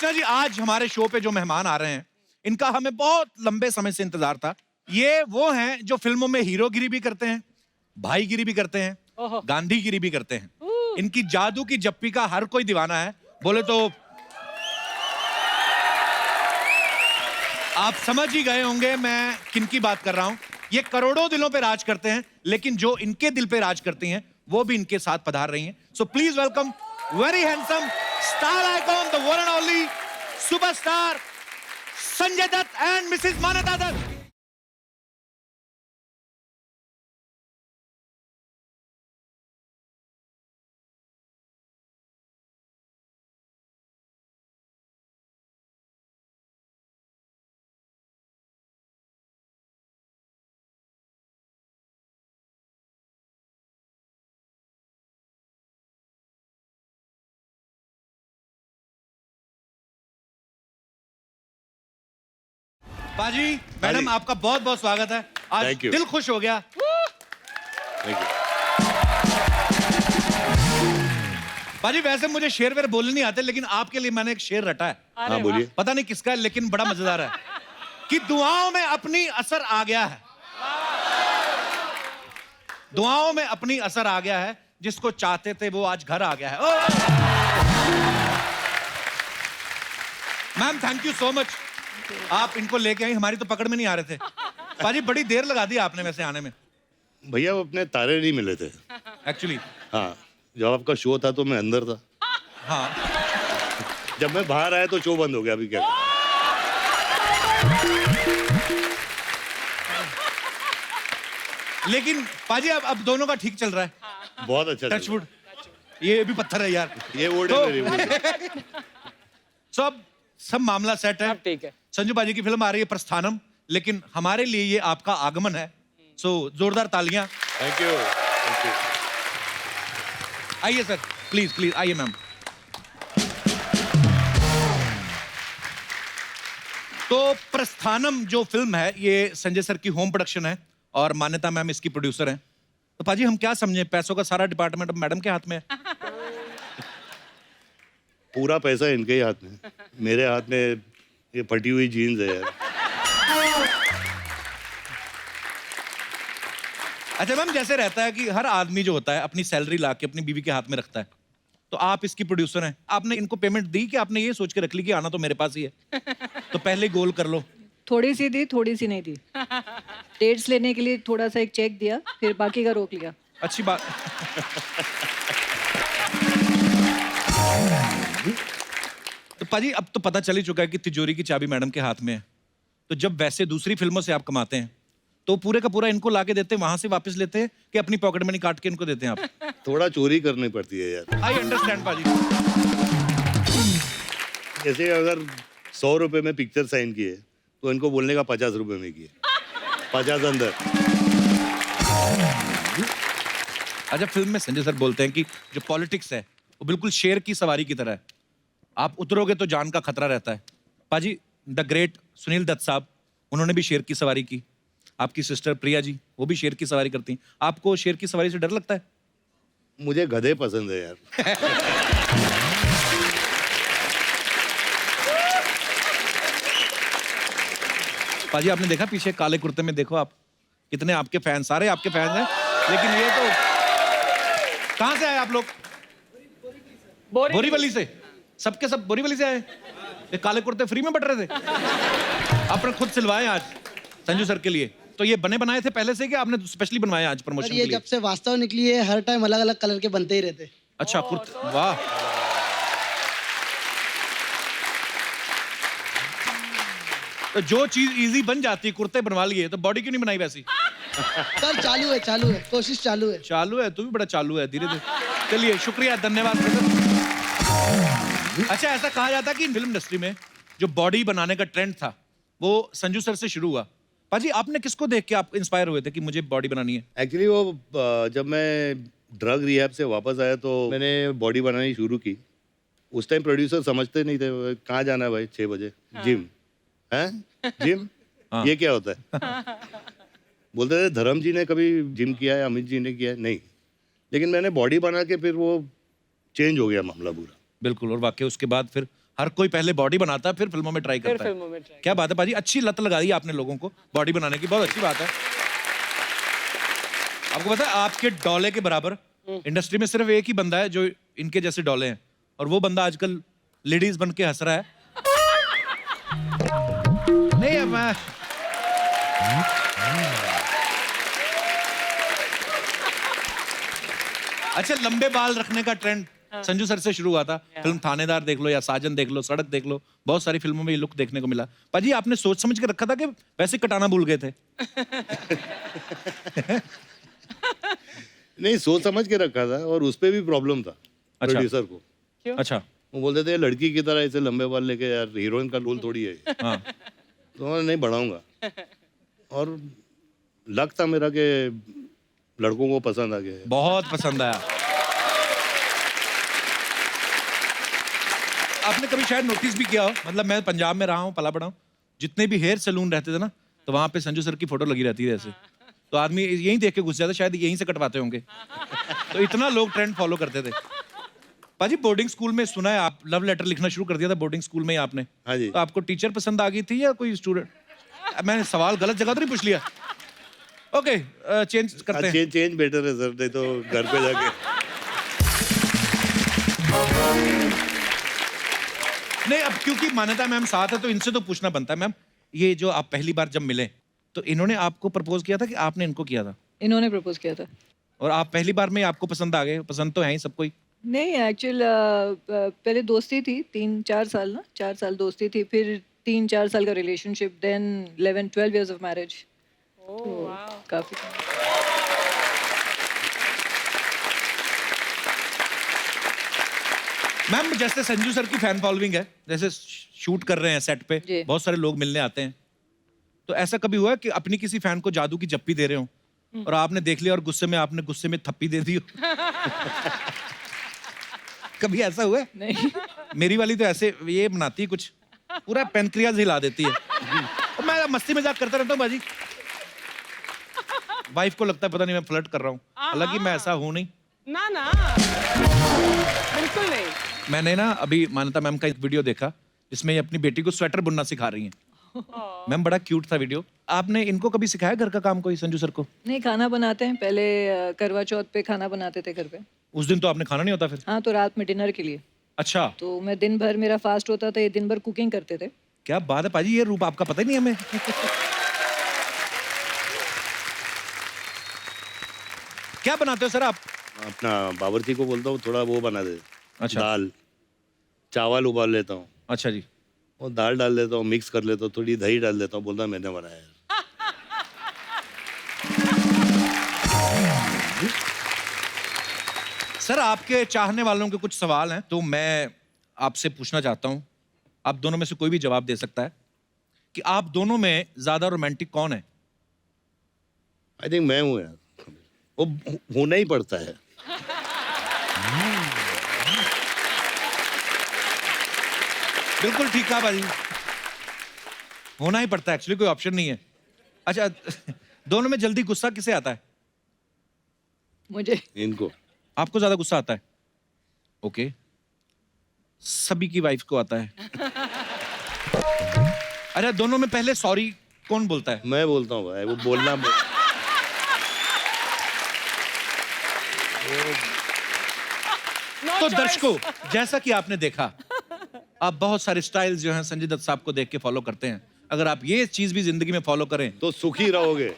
कृष्णा जी, आज हमारे शो पे जो मेहमान आ रहे हैं, इनका हमें बहुत लंबे समय से इंतजार था। ये वो हैं जो फिल्मों में हीरोगिरी भी करते हैं, भाईगिरी भी करते हैं, गांधीगिरी भी करते हैं। इनकी जादू की जप्पी का हर कोई दीवाना है। बोले तो आप समझ ही गए होंगे मैं किनकी बात कर रहा हूं। ये करोड़ों दिलों पे राज करते हैं, लेकिन जो इनके दिल पे राज करती हैं वो भी इनके साथ पधार रही हैं। So please welcome very handsome star icon, the one and only superstar Sanjay Dutt and Mrs Maanyata Dutt. पाजी, मैडम आपका बहुत बहुत स्वागत है। आज दिल खुश हो गया। Thank you. पाजी, वैसे मुझे शेर वेर बोलने नहीं आते, लेकिन आपके लिए मैंने एक शेर रटा है। हाँ बोलिए। पता नहीं किसका है, लेकिन बड़ा मजेदार है कि दुआओं में अपनी असर आ गया है। दुआओं में अपनी असर आ गया है, जिसको चाहते थे वो आज घर आ गया है। Ma'am thank you so much, आप इनको लेके आई, हमारी तो पकड़ में नहीं आ रहे थे। पाजी बड़ी देर लगा दी आपने वैसे आने में। भैया वो अपने तारे नहीं मिले थे एक्चुअली। हाँ, जब आपका शो था तो मैं अंदर था। हाँ, जब मैं बाहर आया तो शो बंद हो गया। अभी क्या करें? लेकिन पाजी अब दोनों का ठीक चल रहा है। बहुत अच्छा। टचवुड, ये भी पत्थर है यार। ये वोट है मेरी वोट। सब मामला सेट है। ठीक है। संजू पाजी की फिल्म आ रही है प्रस्थानम, लेकिन हमारे लिए ये आपका आगमन है। सो जोरदार तालियां। Thank you. आइए सर, प्लीज प्लीज आइए मैम। तो प्रस्थानम जो फिल्म है, ये संजय सर की होम प्रोडक्शन है और मान्यता मैम इसकी प्रोड्यूसर हैं। तो पाजी हम क्या समझे, पैसों का सारा डिपार्टमेंट अब मैडम के हाथ में है। पूरा पैसा इनके ही हाथ में, मेरे हाथ में ये फटी हुई जीन्स है यार। अच्छा मैम, जैसे रहता है कि हर आदमी जो होता है अपनी सैलरी ला के अपनी बीवी के हाथ में रखता है, तो आप इसकी प्रोड्यूसर हैं, आपने इनको पेमेंट दी कि आपने ये सोच के रख ली कि आना तो मेरे पास ही है, तो पहले गोल कर लो। थोड़ी सी दी, थोड़ी सी नहीं दी। डेट्स लेने के लिए थोड़ा सा एक चेक दिया, फिर बाकी का रोक लिया। अच्छी बात। तो पाजी अब तो पता चल ही चुका है कि तिजोरी की चाबी मैडम के हाथ में है। तो जब वैसे दूसरी फिल्मों से आप कमाते हैं तो पूरे का पूरा इनको लाके देते हैं, वहां से वापस लेते हैं कि अपनी पॉकेट मनी काट के इनको देते हैं आप? थोड़ा चोरी करनी पड़ती है यार। आई अंडरस्टैंड पाजी। जैसे अगर 100 रुपए में पिक्चर साइन किए तो इनको बोलने का 50 रुपए में किए, 50 अंदर। अच्छा, फिल्म में संजय सर बोलते हैं कि जो पॉलिटिक्स है वो बिल्कुल शेर की सवारी की तरह है, आप उतरोगे तो जान का खतरा रहता है। पाजी द ग्रेट सुनील दत्त साहब, उन्होंने भी शेर की सवारी की। आपकी सिस्टर प्रिया जी, वो भी शेर की सवारी करती हैं। आपको शेर की सवारी से डर लगता है? मुझे गधे पसंद है यार। पाजी आपने देखा पीछे काले कुर्ते में, देखो आप कितने आपके फैन, सारे आपके फैन हैं, लेकिन ये तो कहां से आए आप लोग? बोरीवली से। सबके सब बोरीवली से आए। ये काले कुर्ते फ्री में बट रहे थे? आपने खुद सिलवाए आज संजू सर के लिए? तो ये बने बनाए थे पहले से कि आपने स्पेशली बनवाए आज प्रमोशन के लिए? जब से वास्तव निकली है, हर टाइम अलग अलग कलर के बनते ही रहते। अच्छा कुर्ते, वाह। तो जो चीज इजी बन जाती है, कुर्ते बनवा लिए, तो बॉडी क्यों नहीं बनाई वैसी? सर चालू है, कोशिश चालू है। चालू है, तू भी बड़ा चालू है, धीरे धीरे। चलिए शुक्रिया, धन्यवाद। अच्छा, ऐसा कहा जाता है कि फिल्म इंडस्ट्री में जो बॉडी बनाने का ट्रेंड था वो संजू सर से शुरू हुआ। पाजी आपने किसको देख के आप इंस्पायर हुए थे कि मुझे बॉडी बनानी है? एक्चुअली वो जब मैं ड्रग रिहैब से वापस आया तो मैंने बॉडी बनानी शुरू की। उस टाइम प्रोड्यूसर समझते नहीं थे, कहाँ जाना है भाई 6 बजे? जिम है? जिम? ये क्या होता है? बोलते थे धर्म जी ने कभी जिम किया है, अमित जी ने किया है? नहीं। लेकिन मैंने बॉडी बना के फिर वो चेंज हो गया मामला पूरा। बिल्कुल, और वाकई उसके बाद फिर हर कोई पहले बॉडी बनाता है फिर फिल्मों में ट्राई फिर करता है। फिल्मों में ट्राई। क्या बात है पाजी, अच्छी लत लगाई आपने लोगों को बॉडी बनाने की, बहुत अच्छी बात है। आपको पता है आपके डोले के बराबर इंडस्ट्री में सिर्फ एक ही बंदा है जो इनके जैसे डोले हैं, और वो बंदा आजकल लेडीज बन के हंस रहा है। नहीं अब मैं अच्छा, लंबे बाल रखने का ट्रेंड संजू सर से शुरू हुआ था। फिल्म थानेदार देख लो या साजन देख लो, सड़क देख लो, बहुत सारी फिल्मों में ये लुक देखने को मिला। पाजी आपने सोच समझ के रखा था कि वैसे कटाना भूल गए थे? नहीं, सोच समझ के रखा था, और उस पे भी प्रॉब्लम था अच्छा। प्रोड्यूसर को। अच्छा। वो बोलते थे लड़की की तरह ऐसे लंबे बाल लेके, यार हीरोइन का रोल थोड़ी है ये। हाँ। तो मैं नहीं बढ़ाऊंगा, और लक था मेरा कि लड़कों को पसंद आ गया। बहुत पसंद आया। आपने कभी शायद नोटिस भी किया हो, मतलब मैं पंजाब में रहा हूँ, पला बड़ा हूँ, जितने भी हेयर सैलून रहते थे ना, तो वहां पे संजू सर की फोटो लगी रहती है ऐसे, तो आदमी यहीं देख के घुस जाता, शायद यहीं से कटवाते होंगे। तो इतना लोग ट्रेंड फॉलो करते थे। पाजी बोर्डिंग स्कूल में सुना है आप लव लेटर लिखना शुरू कर दिया था बोर्डिंग स्कूल में ही आपने? हाँ जी। तो आपको टीचर पसंद आ गई थी या कोई स्टूडेंट? मैंने सवाल गलत जगह तो नहीं पूछ लिया? ओके, चेंज करते हैं। चेंज बेटर है सर, नहीं तो घर पे जाके। नहीं, अब क्योंकि मान्यता मैम साथ है तो इनसे तो पूछना बनता है। मैम, ये जो आप पहली बार जब मिले तो इन्होंने आपको प्रपोज किया था कि आपने इनको किया था? इन्होंने प्रपोज किया था। और आप पहली बार में आपको पसंद आ गए? पसंद तो है ही सबको ही। नहीं, एक्चुअल पहले दोस्ती थी 3-4 साल ना, 4 साल दोस्ती थी, फिर 3-4 साल का relationship, then 11-12 years of marriage. काफी। मैम, जैसे संजू सर की फैन फॉलोइंग है, जैसे शूट कर रहे हैं सेट पे, जी। बहुत सारे लोग मिलने आते हैं, तो ऐसा कभी हुआ है कि अपनी किसी फैन को जादू की जप्पी दे रहे हो और आपने देख लिया और गुस्से में थप्पी दे दी हो? कभी ऐसा हुआ है? नहीं। मेरी वाली तो ऐसे ये बनाती है कुछ, पूरा पेनक्रियाज हिला देती है। और मैं मस्ती मजाक करता रहता हूँ बाजी। वाइफ को लगता है पता नहीं मैं फ्लर्ट कर रहा हूँ, हालांकि मैं ऐसा हूँ नहीं। ना ना, बिल्कुल नहीं। मैंने ना अभी मान्यता मैम का एक वीडियो देखा जिसमें ये अपनी बेटी को स्वेटर बुनना सिखा रही हैं। मैम, बड़ा क्यूट था वीडियो। आपने इनको कभी सिखाया घर का काम कोई, संजू सर को? नहीं, खाना बनाते हैं पहले, करवा चौथ पे खाना बनाते थे घर पे। उस दिन तो आपने खाना नहीं होता फिर? हाँ, तो रात में डिनर के लिए। अच्छा। तो मैं दिन भर, मेरा फास्ट होता था, ये दिन भर कुकिंग करते थे। क्या बात है पाजी, ये रूप आपका पता ही नहीं हमें। क्या बनाते हो सर आप? अपना बावर्ची को बोलता हूँ थोड़ा वो बना दे। अच्छा। दाल चावल उबाल लेता हूँ, अच्छा जी। और दाल डाल देता हूँ, मिक्स कर लेता हूँ, थोड़ी दही डाल देता हूँ, बोलता मैंने बनाया है। सर, आपके चाहने वालों के कुछ सवाल हैं तो मैं आपसे पूछना चाहता हूं, आप दोनों में से कोई भी जवाब दे सकता है, कि आप दोनों में ज्यादा रोमांटिक कौन है? आई थिंक मैं हूँ यार, वो होना ही पड़ता है। बिल्कुल ठीक कहा भाई, होना ही पड़ता है, एक्चुअली कोई ऑप्शन नहीं है। अच्छा, दोनों में जल्दी गुस्सा किसे आता है? मुझे। इनको। आपको ज्यादा गुस्सा आता है? ओके। सभी की वाइफ को आता है। अरे, दोनों में पहले सॉरी कौन बोलता है? मैं बोलता हूँ भाई, वो बोलना No तो choice. दर्शकों, जैसा कि आपने देखा, आप बहुत सारे स्टाइल्स जो हैं संजय दत्त साहब को देख के फॉलो करते हैं। अगर आप ये चीज भी जिंदगी में फॉलो करें तो सुखी रहोगे।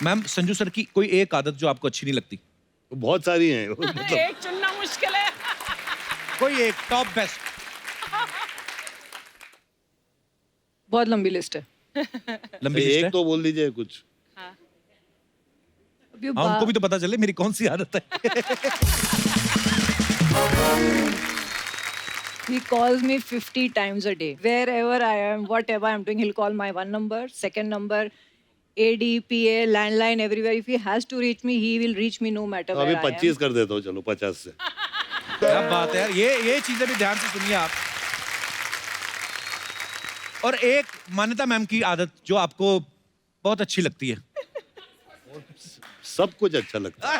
मैम, संजू सर की कोई एक आदत जो आपको अच्छी नहीं लगती? बहुत सारी हैं मतलब। एक चुनना मुश्किल है। कोई एक टॉप बेस्ट? बहुत लंबी लिस्ट है। लंबी लिस्ट है? एक तो बोल दीजिए कुछ। अभी हाँ, उनको भी तो पता चले मेरी कौन सी आदत है। He calls me 50 times a day. Wherever I am, whatever I'm doing, he'll call my one number, second number, AD, PA, landline, everywhere. If he has to reach me, he will reach me no matter अभी where I am. 25 कर देता हूँ, चलो 50 से। क्या बात है यार, ये चीजें भी ध्यान से सुनिए आप। और एक मान्यता मैम की आदत जो आपको बहुत अच्छी लगती है? सब कुछ अच्छा लगता है।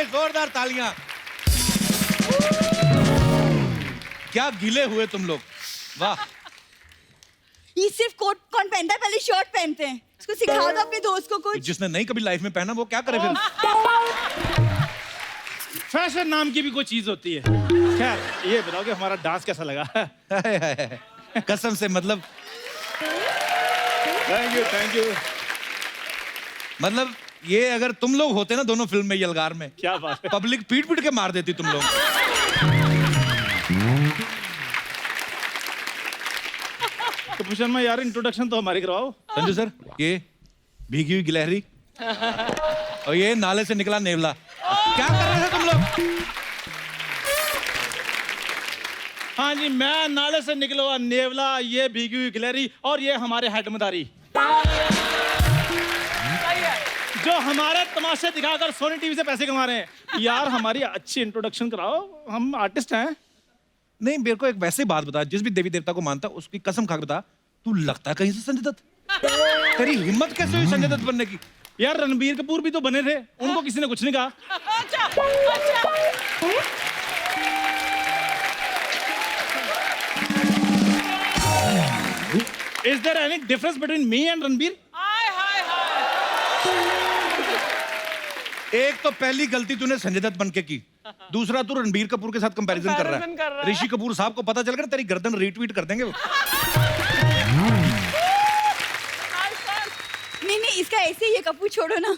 लिए जोरदार तालियां। क्या गिले हुए तुम लोग, वाह। ये सिर्फ कोट कौन पहनता है, पहले शर्ट पहनते हैं। इसको सिखा दो अपने दोस्त को कुछ। जिसने नहीं कभी लाइफ में पहना वो क्या करे फिर। फैशन नाम की भी कोई चीज होती है। खैर ये बताओ कि हमारा डांस कैसा लगा? कसम से मतलब थैंक यू। मतलब ये अगर तुम लोग होते ना दोनों फिल्म में यलगार में, क्या बात है। पब्लिक पीट पीट के मार देती तुम लोग। कपूर शर्मा यार, इंट्रोडक्शन तो हमारी करवाओ। संजू सर, ये भीगी हुई गिलहरी और ये नाले से निकला नेवला, क्या कर रहे थे तुम लोग? हाँ जी, मैं नाले से निकला हुआ नेवला, ये भीगी हुई गिलहरी और ये हमारे हेड मदारी, जो हमारे तमाशे दिखाकर सोनी टीवी से पैसे कमा रहे हैं। यार हमारी अच्छी इंट्रोडक्शन कराओ, हम आर्टिस्ट हैं। नहीं, मेरे को एक वैसे बात बता, जिस भी देवी देवता को मानता उसकी कसम खा के बता, तू लगता है कहीं से संजय दत्त? तेरी हिम्मत कैसे हुई संजय दत्त बनने की? यार रणबीर कपूर भी तो बने थे, उनको किसी ने कुछ नहीं कहा। अच्छा, अच्छा। Is there any difference between me and Ranbir? हाय हाय हाय। एक तो पहली गलती तूने संजय दत्त बन के की, दूसरा तू रणबीर कपूर के साथ कंपैरिजन कर Comparison कर रहा रहा है। है। ऋषि कपूर साहब को पता चल गया तेरी गर्दन रीट्वीट कर देंगे वो। नहीं, इसका ऐसे ही है। कपूर छोड़ो ना।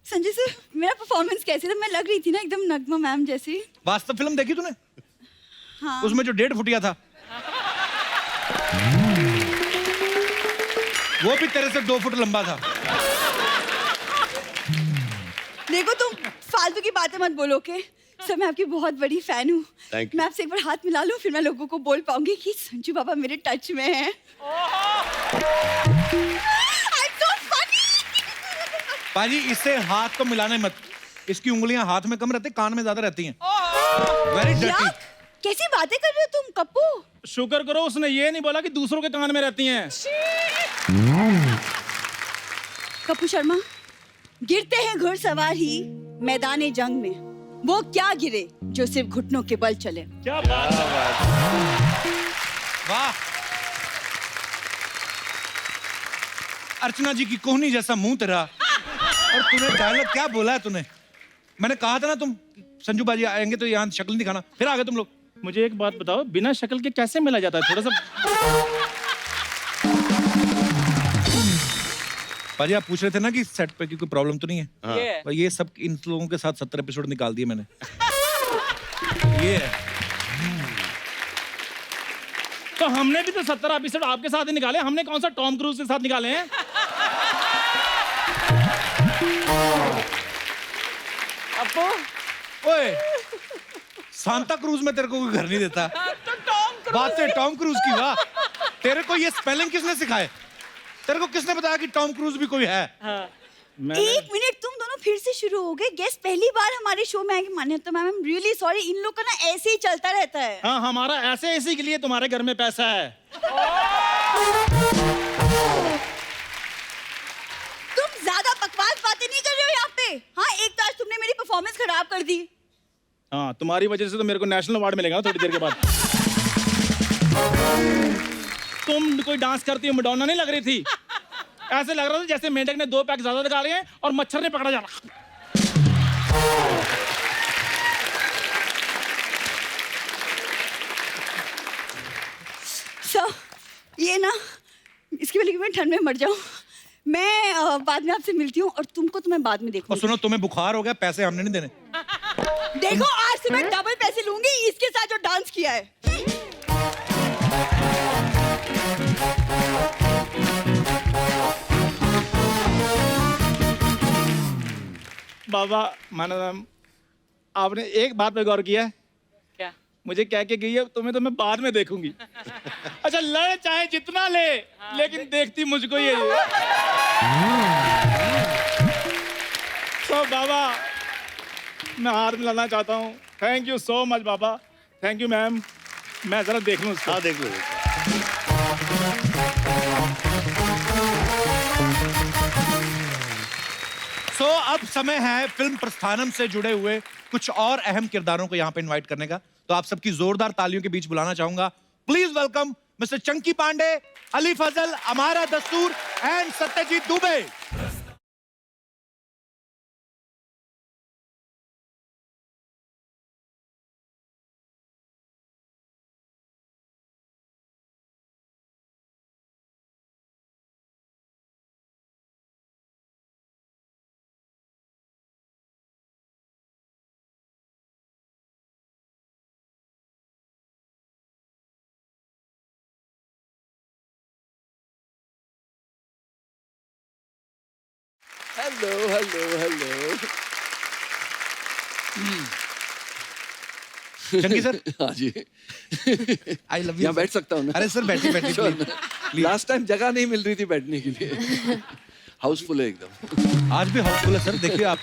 संजय सर, मेरा परफॉर्मेंस कैसे था? मैं लग रही थी ना एकदम नगमा मैम जैसी। वास्तव फिल्म देखी तूने? हाँ। उसमें जो 1.5 फुटिया था वो भी तेरे से 2 फुट लंबा था। देखो तुम फालतू की बातें मत बोलो के। सर मैं आपकी बहुत बड़ी फैन हूँ। Thank you. मैं आपसे एक बार हाथ मिला लूं, फिर मैं लोगों को बोल पाऊंगी कि संजू बाबा मेरे टच में हैं। I'm so funny. पाजी, इससे हाथ तो मिलाने मत, इसकी उंगलियां हाथ में कम रहती, कान में ज्यादा रहती हैं। वेरी क्या? डर्टी। कैसी बातें कर रहे हो तुम कप्पू? शुक्र करो उसने ये नहीं बोला कि दूसरों के कान में रहती हैं। कपूर शर्मा, गिरते हैं घुड़सवार ही मैदाने जंग में, वो क्या गिरे जो सिर्फ घुटनों के बल चले। क्या बात है। वाह। अर्चना जी की कोहनी जैसा मुंह तेरा, और तूने डायलॉग क्या बोला है तूने? मैंने कहा था ना तुम संजू बाजी आएंगे तो यहाँ शक्ल नहीं दिखाना, फिर आ गए तुम लोग। मुझे एक बात बताओ, बिना शक्ल के कैसे मिला जाता है? थोड़ा सा पाजी, आप पूछ रहे थे ना कि सेट पे की कोई प्रॉब्लम तो नहीं है? हाँ। ये और ये सब इन लोगों के साथ 70 एपिसोड निकाल दिए मैंने। ये है। तो हमने भी तो 70 एपिसोड आपके साथ ही निकाले। हमने कौन सा टॉम क्रूज के साथ निकाले हैं? अपू, ओए, सांता क्रूज में तेरे को कोई घर नहीं देता। तो टॉम क्रूज बात है टॉम क्रूज की। वाह, तेरे को ये स्पेलिंग किसने सिखाए? तेरे को किसने बताया कि टॉम क्रूज भी कोई है? एक मिनट, तुम दोनों फिर से शुरू हो गए। गेस्ट पहली बार हमारे शो में आएंगे। Manyata ma'am, I am really sorry. इन लोग का ना ऐसे ही चलता रहता है। हाँ, हमारा ऐसे इसी के लिए तुम्हारे घर में पैसा है। तुम ज्यादा बकवास बातें नहीं कर रहे हो यहाँ पे। हाँ, एक तो आज तुमने मेरी परफॉर्मेंस खराब कर दी। हाँ, तुम्हारी वजह से तो मेरे को नेशनल अवार्ड मिलेगा थोड़ी देर के बाद। तुम कोई डांस करती हो मडोना नहीं लग रही थी। ऐसे लग रहा था जैसे मेंढक ने 2 पैक ज्यादा निकाले हैं और मच्छर ने पकड़ा जा रहा। सर, ये ना, इसकी वजह से मैं ठंड में मर जाऊं। मैं बाद में आपसे मिलती हूँ और तुमको तो मैं बाद में और देखूंगी। सुनो, तुम्हें बुखार हो गया, पैसे हमने नहीं देने। देखो, आज से मैं डबल पैसे लूंगी इसके साथ जो डांस किया है। बाबा माना आपने एक बात पे गौर किया है? क्या? मुझे कह के गई है तुम्हें तो मैं बाद में देखूंगी। अच्छा, लड़ चाहे जितना ले, लेकिन देखती मुझको ये। तो बाबा मैं हाथ मिलाना चाहता हूँ। Thank you so much Baba. Thank you ma'am. मैं जरा देख लूँ उसको। हाँ, देख लो। सो तो अब समय है फिल्म प्रस्थानम से जुड़े हुए कुछ और अहम किरदारों को यहाँ पे इनवाइट करने का। तो आप सबकी जोरदार तालियों के बीच बुलाना चाहूंगा। Please welcome mister Chunky Pandey, Ali Fazal, Amyra Dastur and Satyajeet Dubey. Hello hello hello. Chunky sir, हाँ जी, आई लव यू। यहाँ बैठ सकता हूँ ना? अरे सर बैठिए बैठिए प्लीज। लास्ट टाइम जगह नहीं मिल रही थी बैठने के लिए। हाउसफुल है एकदम। आज भी हाउसफुल है सर। देखिए आप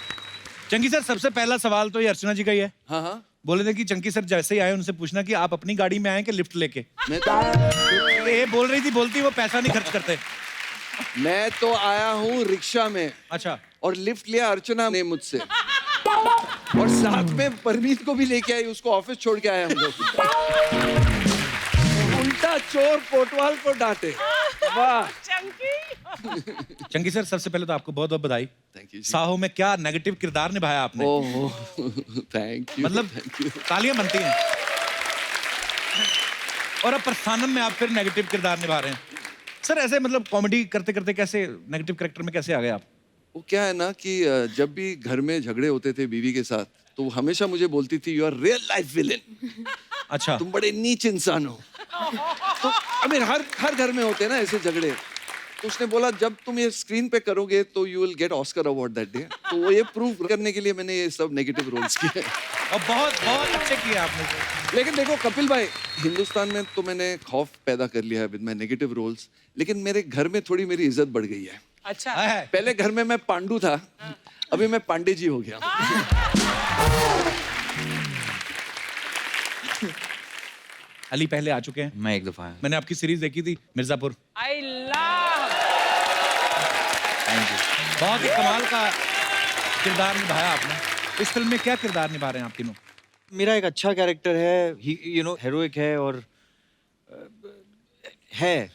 चंकी सर, सबसे पहला सवाल तो ये अर्चना जी का ही है। हाँ हाँ, बोले थे कि चंकी सर जैसे ही आए उनसे पूछना कि आप अपनी गाड़ी में आए कि लिफ्ट लेके। मैं तो ये बोल रही थी, बोलती वो पैसा नहीं खर्च करते। मैं तो आया हूँ रिक्शा में अच्छा, और लिफ्ट लिया अर्चना ने मुझसे, और साथ में परमीत को भी लेके आई, उसको ऑफिस छोड़ के आए हम लोग। उल्टा चोर कोतवाल को डांटे। वाह चंकी। चंकी सर सबसे पहले तो आपको बहुत बहुत बधाई। Thank you. साहो में क्या नेगेटिव किरदार निभाया आपने। Oh thank you. मतलब थैंक यू। तालियां बनती हैं। और अब प्रस्थानम में आप फिर नेगेटिव किरदार निभा रहे हैं। सर ऐसे मतलब कॉमेडी करते करते कैसे नेगेटिव कैरेक्टर में कैसे आ गए आप? वो क्या है ना कि जब भी घर में झगड़े होते थे बीवी के साथ, तो वो हमेशा मुझे बोलती थी you are real life villain. अच्छा, तुम बड़े नीच इंसान हो। तो आई मीन हर घर में होते हैं ना ऐसे झगड़े। तो उसने बोला जब तुम ये स्क्रीन पे करोगे तो you will get Oscar award that day. तो वो ये प्रूव करने के लिए मैंने ये सब नेगेटिव रोल्स किए। और बहुत बहुत अच्छे किए आपने। लेकिन देखो कपिल भाई, हिंदुस्तान में तो मैंने खौफ पैदा कर लिया है विद माय नेगेटिव रोल्स, लेकिन मेरे घर में थोड़ी मेरी इज्जत बढ़ गई है। अच्छा। है। पहले घर में मैं पांडु था, अभी मैं पांडे जी हो गया। अली पहले आ चुके हैं। मैं एक दफा आया। मैंने आपकी सीरीज देखी थी Mirzapur. I love. Thank you. बहुत ही कमाल का किरदार निभाया आपने। इस फिल्म में क्या किरदार निभा रहे हैं आप तीनों? मेरा एक अच्छा कैरेक्टर है, हेरोइक है और है।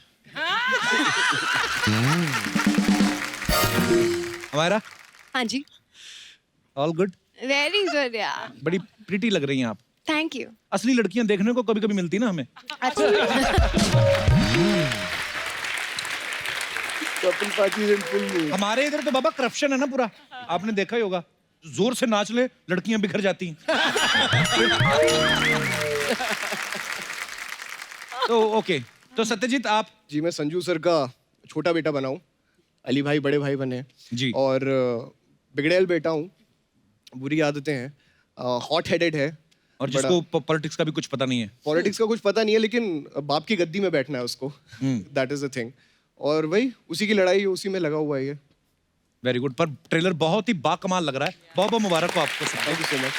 हमारा हाँ जी, ऑल गुड। वेरी गुड यार, बड़ी प्रीटी लग रही हैं आप। Thank you. असली लड़कियां देखने को कभी कभी मिलती ना हमें। कपिल पाजी इन फुल मूड। हमारे इधर तो बाबा करप्शन है ना पूरा, आपने देखा ही होगा। जोर से नाच ले लड़कियां बिखर जाती हैं। तो ओके, तो सत्यजीत आप। जी, मैं संजू सर का छोटा बेटा बना हूँ। अली भाई बड़े भाई बने जी। और बिगड़ैल बेटा हूँ, बुरी आदतें हैं, हॉट हेडेड है, और जिसको पॉलिटिक्स का भी कुछ पता नहीं है। पॉलिटिक्स का कुछ पता नहीं है, लेकिन बाप की गद्दी में बैठना है उसको। That is the thing. और वही उसी की लड़ाई, उसी में लगा हुआ है ये। Very good. पर ट्रेलर बहुत ही बाकमाल लग रहा है। बहुत बहुत मुबारक हो आपको। Thank you so much.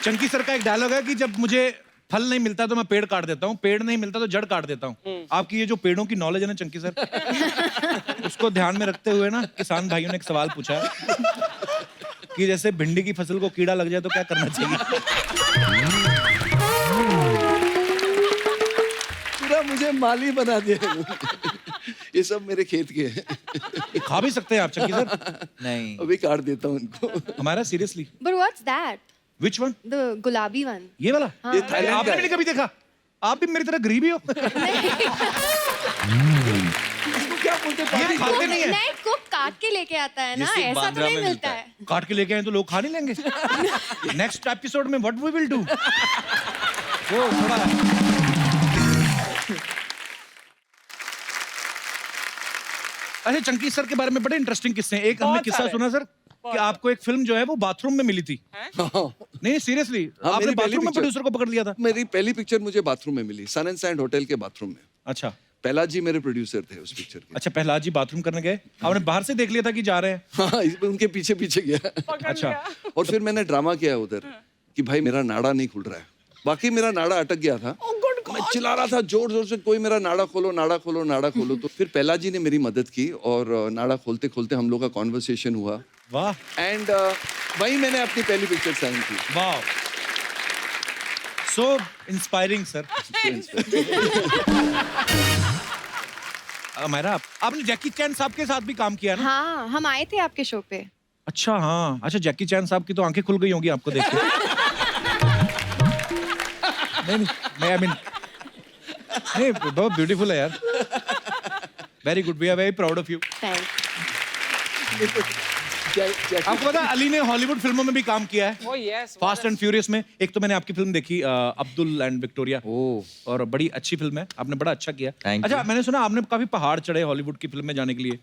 Chunky sir का एक डायलॉग है कि जब मुझे फल नहीं मिलता तो मैं पेड़ काट देता हूँ, पेड़ नहीं मिलता तो जड़ काट देता हूँ। आपकी ये जो पेड़ों की नॉलेज है ना चंकी सर, उसको ध्यान में रखते हुए ना किसान भाइयों ने एक सवाल पूछा है कि जैसे भिंडी की फसल को कीड़ा लग जाए तो क्या करना चाहिए? पूरा मुझे माली बना दिया। ये सब मेरे खेत के हैं। ये खा भी सकते हैं आप चंकी सर? नहीं। अभी काट देता हूँ इनको। हमारा seriously. But what's that? Which one? The गुलाबी वन। ये वाला? ये थाईलैंड आपने का भी है। नहीं कभी देखा? आप भी मेरी तरह गरीब ही हो। इसको क्या बोलते हैं? ये खाते नहीं है। नहीं, कुक काट के लेके आता है ना, सिर्फ ऐसा तो बांद्रा नहीं में मिलता मिलता है। काट के लेके आए तो लोग खा नहीं लेंगे। नेक्स्ट एपिसोड में व्हाट वी विल डू, वो थोड़ा। अच्छा, चंकी सर के बारे में बड़े इंटरेस्टिंग किस्से हैं। एक हमने बहुत किस्सा सारे। सुना सर कि आपको एक फिल्म जो है वो बाथरूम में मिली थी। नहीं सीरियसली, हाँ, आपने मेरी पहली बाथरूम में पिक्चर। प्रोड्यूसर को पकड़ लिया था। मेरी पहली पिक्चर मुझे बाथरूम में मिली, सन एंड सैंड होटल के बाथरूम में। अच्छा पहला जी मेरे प्रोड्यूसर थे उस पिक्चर के। अच्छा, प्रहलाद जी बाथरूम करने गए, आपने बाहर से देख लिया था कि जा रहे हैं? हाँ, इसमें उनके पीछे पीछे गया। अच्छा, और फिर मैंने ड्रामा किया उधर कि भाई मेरा नाड़ा नहीं खुल रहा है। बाकी मेरा नाड़ा अटक गया था। मैं चिल्ला रहा था जोर जोर से, कोई मेरा नाड़ा खोलो नाड़ा खोलो नाड़ा खोलो। तो फिर पहला जी ने मेरी मदद की और नाड़ा खोलते खोलते हम लोग का कॉन्वर्सेशन हुआ। वाह एंड वहीं मैंने अपनी पहली पिक्चर साइन की। वाह, सो इंस्पायरिंग सर। मेरा आपने जैकी चैन साहब के साथ भी काम किया ना? हाँ, हम आए थे आपके शो पे। अच्छा हाँ, अच्छा जैकी चैन साहब की तो आंखें खुल गई होंगी आपको देख के। नहीं मैं आई मीन नहीं, बहुत ब्यूटीफुल है यार। Very good, we are very proud of you. आपको पता है अली ने हॉलीवुड फिल्मों में भी काम किया है। Oh yes. Fast and furious में। एक तो मैंने आपकी फिल्म देखी अब्दुल एंड विक्टोरिया, और बड़ी अच्छी फिल्म है, आपने बड़ा अच्छा किया। Thank अच्छा मैंने सुना आपने काफी पहाड़ चढ़े हॉलीवुड की फिल्म में जाने के लिए,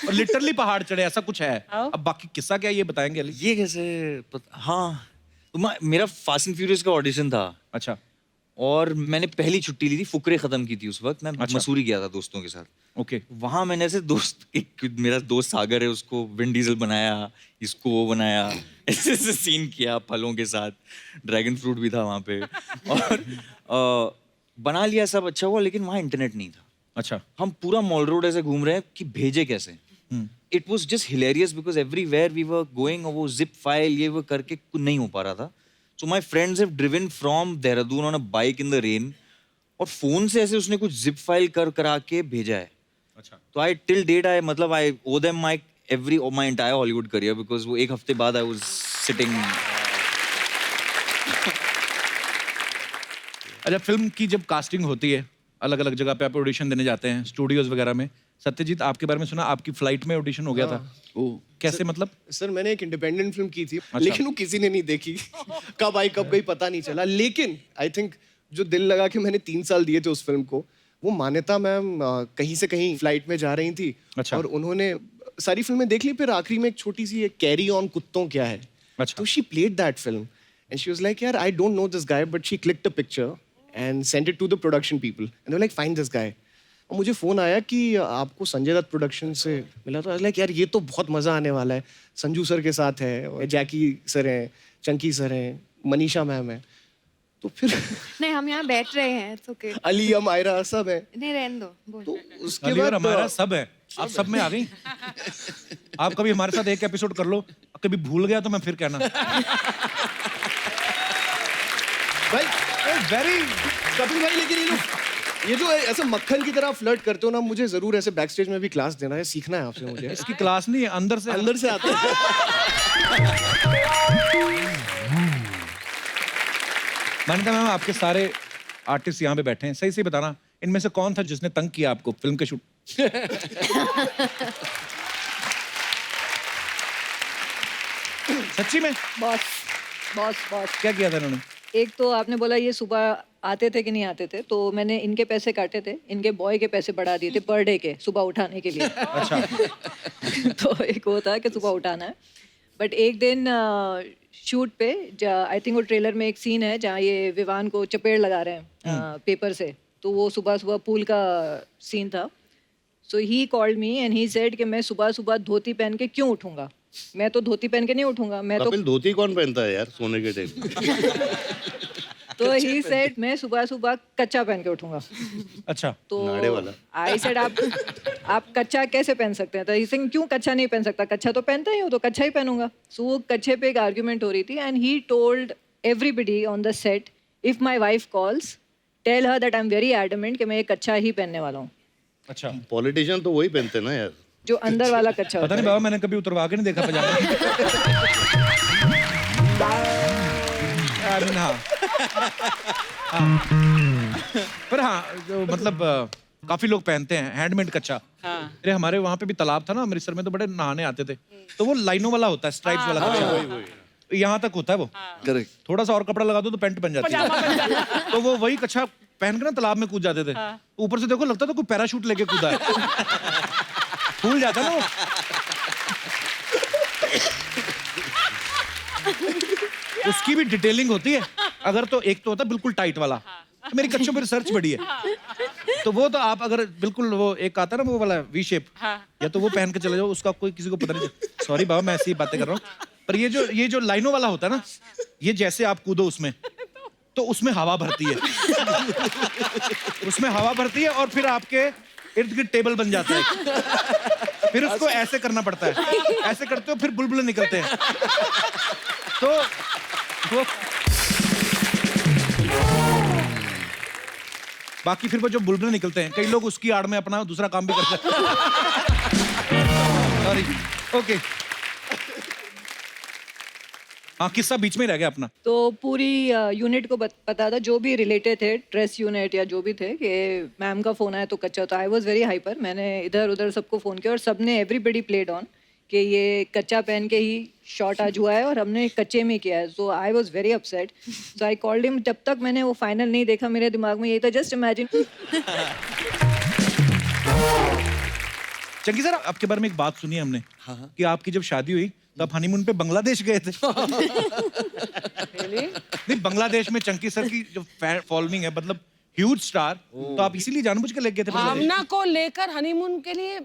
और लिटरली पहाड़ चढ़े, ऐसा कुछ है? अब बाकी किस्सा क्या है, ये बताएंगे अली? ये कैसे हाँ, मेरा फास्ट एंड फ्यूरियस का ऑडिशन था। अच्छा। और मैंने पहली छुट्टी ली थी, फुकरे खत्म की थी उस वक्त। मैं अच्छा। मसूरी गया था दोस्तों के साथ। ओके। वहां मैंने ऐसे दोस्त, एक मेरा दोस्त सागर है, उसको विन डीजल बनाया, इसको वो बनाया, ऐसे ऐसे सीन किया फलों के साथ। ड्रैगन फ्रूट भी था वहां पे और बना लिया, सब अच्छा हुआ। लेकिन वहां इंटरनेट नहीं था। अच्छा। हम पूरा मॉल रोड ऐसे घूम रहे हैं कि भेजे कैसे। It was just hilarious because everywhere we were going, और वो जिप फाइल ये वो करके कुछ नहीं हो पा रहा था। So my friends have driven from Dehradun on a bike in the rain, और फोन से ऐसे उसने कुछ जिप फाइल करा के भेजा है। अच्छा। तो आई टिल डेट आई मतलब I owe them my my entire Hollywood career, because वो एक हफ्ते बाद आई वाज सिटिंग। अच्छा, फिल्म की जब कास्टिंग होती है, अलग अलग जगह पे आप ऑडिशन देने जाते हैं, स्टूडियोज वगैरह में। सत्यजीत, आपके बारे में सुना आपकी फ्लाइट में ऑडिशन हो गया था? ओह कैसे मतलब? सर मैंने एक इंडिपेंडेंट फिल्म की थी, अच्छा। लेकिन वो किसी ने नहीं देखी। कब आई कब गई पता नहीं चला। लेकिन आई थिंक जो दिल लगा के मैंने 3 साल दिए थे उस फिल्म को, वो मान्यता मैम कहीं से कहीं फ्लाइट में जा रही थी। अच्छा। और उन्होंने सारी फिल्में देख ली, फिर आखिरी में एक छोटी सी एक कैरी ऑन कुत्तों क्या है। अच्छा। तो she played that film and she was like, यार I don't know this guy, but she clicked a picture and send it to the production people and they were like, find this guy. और मुझे phone आया कि आपको Sanjay Dutt production से मिला। तो like, यार ये तो बहुत मजा आने वाला है, संजू सर के साथ है, और जैकी सर हैं, चंकी सर हैं, मनीषा मैम है। तो फिर नहीं, हम यहाँ बैठ रहे हैं, it's okay. अली, मायरा सब है। नहीं, रहने दो, बोल। तो उसके अली और बाद हमारा सब है, आप सब में आ गई। आप कभी हमारे साथ एक एपिसोड कर लो, कभी भूल गया तो मैं फिर कहना। भाई वेरी कपिल भाई, लेकिन ये जो ऐसे मक्खन की तरह फ्लर्ट करते हो ना, मुझे जरूर ऐसे बैक स्टेज में भी क्लास देना है, सीखना है आपसे मुझे। इसकी क्लास नहीं है, अंदर से आता है। मैंने कहा मैम आपके सारे आर्टिस्ट यहाँ पे बैठे हैं, सही सही बताना, इनमें से कौन था जिसने तंग किया आपको फिल्म के शूट? सच्ची में? Boss boss boss. क्या किया था इन्होंने? एक तो आपने बोला ये सुबह आते थे कि नहीं आते थे, तो मैंने इनके पैसे काटे थे, इनके बॉय के पैसे बढ़ा दिए थे पर डे के, सुबह उठाने के लिए। अच्छा। तो एक वो था कि सुबह उठाना है। बट एक दिन शूट पे, आई थिंक वो ट्रेलर में एक सीन है जहाँ ये विवान को चपेट लगा रहे हैं पेपर से, तो वो सुबह सुबह पूल का सीन था। So he called me and he said कि मैं सुबह सुबह धोती पहन के क्यों उठूंगा, मैं तो धोती पहन के नहीं उठूंगा, मैं तो कपिल धोती कौन पहनता है यार सोने के टाइम? तो ही सेड मैं सुबह सुबह कच्चा पहन के उठूंगा। अच्छा। तो नाड़े वाला। आई सेड आप कच्चा कैसे पहन सकते हैं? तो ही सेड क्यों कच्चा नहीं पहन सकता, कच्चा तो पहनता ही हो, तो कच्चा ही पहनूंगा। सो वो कच्चे पे एक आर्ग्यूमेंट हो रही थी and he told everybody on the set, if my wife calls tell her that I am very adamant कि मैं ये कच्चा ही पहनने वाला हूँ। अच्छा। पॉलिटिशियन तो वही पहनते ना यार, जो अंदर वाला कच्चा पता होता नहीं है। बाबा, मैंने कभी उतरवा के नहीं देखा पजामा। I mean, हाँ। पर हाँ, जो मतलब काफी लोग पहनते हैं हैंडमेड कच्चा। अरे हमारे वहाँ पे भी तालाब था ना अमृतसर में, तो बड़े नहाने आते थे, तो वो लाइनों वाला होता है, स्ट्राइप्स वाला कच्चा, यहाँ तक होता है वो। करेक्ट। थोड़ा सा और कपड़ा लगा दो तो पैंट बन जाती है। तो वो वही कच्चा पहन के ना तालाब में कूद जाते थे। ऊपर से देखो लगता था कोई पैराशूट लेके कूदा है। फूल जाता ना वो। उसकी भी डिटेलिंग होती है। अगर तो एक तो होता है बिल्कुल टाइट वाला, तो मेरी कच्चों पे रिसर्च बड़ी है, तो वो तो आप अगर बिल्कुल वो एक आता है ना वो वाला वी शेप, या तो वो पहन के चले जाओ, उसका कोई किसी को पता नहीं। सॉरी बाबा, मैं ऐसी बातें कर रहा हूँ, पर ये जो लाइनों वाला होता है ना, ये जैसे आप कूदो उसमें तो उसमें हवा भरती है। उसमें हवा भरती है और फिर आपके इर्द गिर्द टेबल बन जाता है। फिर उसको ऐसे करना पड़ता है, ऐसे करते हो फिर बुलबुले निकलते हैं। तो वो बाकी फिर वो जो बुलबुले निकलते हैं, कई लोग उसकी आड़ में अपना दूसरा काम भी करते हैं। Sorry, okay. हाँ, किस्सा बीच में ही रह गया अपना। तो पूरी यूनिट को पता था, जो भी रिलेटेड थे, ड्रेस यूनिट या जो भी थे, कि मैम का फोन आया तो कच्चा। तो आई वाज वेरी हाइपर। मैंने इधर उधर सबको फोन किया और सबने, एवरीबडी प्लेड ऑन कि ये कच्चा पहन के ही शॉट आज हुआ है और हमने कच्चे में किया है। So I was very upset. So I called him. जब तक मैंने वो फाइनल नहीं देखा, मेरे दिमाग में यही था, जस्ट इमेजिन। चंकी सर, आपके बारे में एक बात सुनी हमने कि आपकी जब शादी हुई तो आप हनीमून पे बांग्लादेश गए थे। नहीं, बांग्लादेश में चंकी सर की जो फॉलोइंग है, मतलब ह्यूज स्टार, तो आप इसीलिए जानबूझ के ले गए थे बांग्लादेश? भावना को लेकर हनीमून के लिए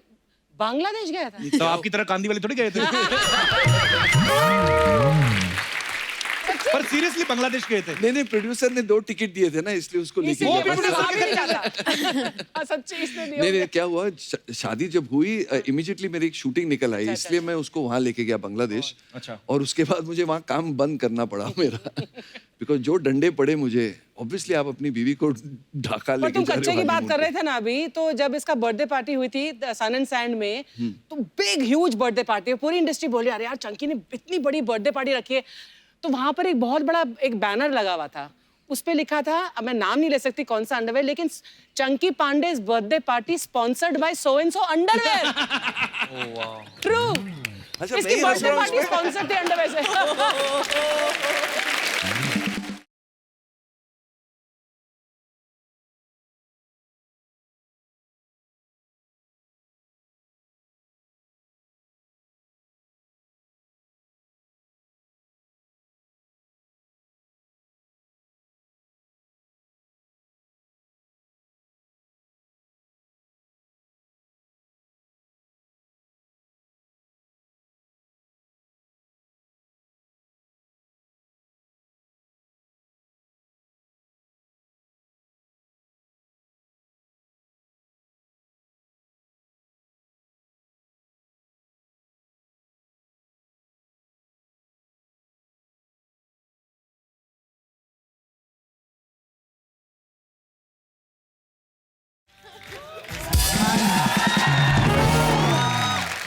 बांग्लादेश गया था। तो आपकी तरह कांदी वाले थोड़ी गए थे। पर सीरियसली बांग्लादेश गए थे? नहीं, प्रोड्यूसर ने 2 टिकट दिए थे ना, इसलिए उसको लेके वो गया। भी वहाँ भी नहीं जाता। सच्ची इसने दिया। नहीं, क्या हुआ, शादी जब हुई इमीडिएटली मेरी एक शूटिंग निकल आई, इसलिए मैं उसको वहां लेके गया बांग्लादेश। अच्छा। और उसके बाद मुझे वहां काम बंद करना पड़ा मेरा, बिकॉज जो डंडे पड़े मुझे। ऑब्वियसली आप अपनी बीवी को ढाका पर लेके तुम जा रहे कच्चे हो की बात honeymoon कर पे। रहे थे ना अभी, तो जब इसका बर्थडे पार्टी हुई थी सन एंड सैंड में, तो बिग ह्यूज बर्थडे पार्टी, पूरी इंडस्ट्री बोली अरे यार चंकी ने इतनी बड़ी बर्थडे पार्टी रखी है। तो वहां पर एक बहुत बड़ा एक बैनर लगा हुआ था, उस पे लिखा था, अब मैं नाम नहीं ले सकती कौन सा अंडरवेयर, लेकिन Chunky Pandey's birthday party sponsored by so and so underwear. True. अच्छा, इसकी मैं ही बर्थडे हंस रहा हूँ पार्टी इसमें। स्पॉन्सर्ड थी अंडरवेयर से।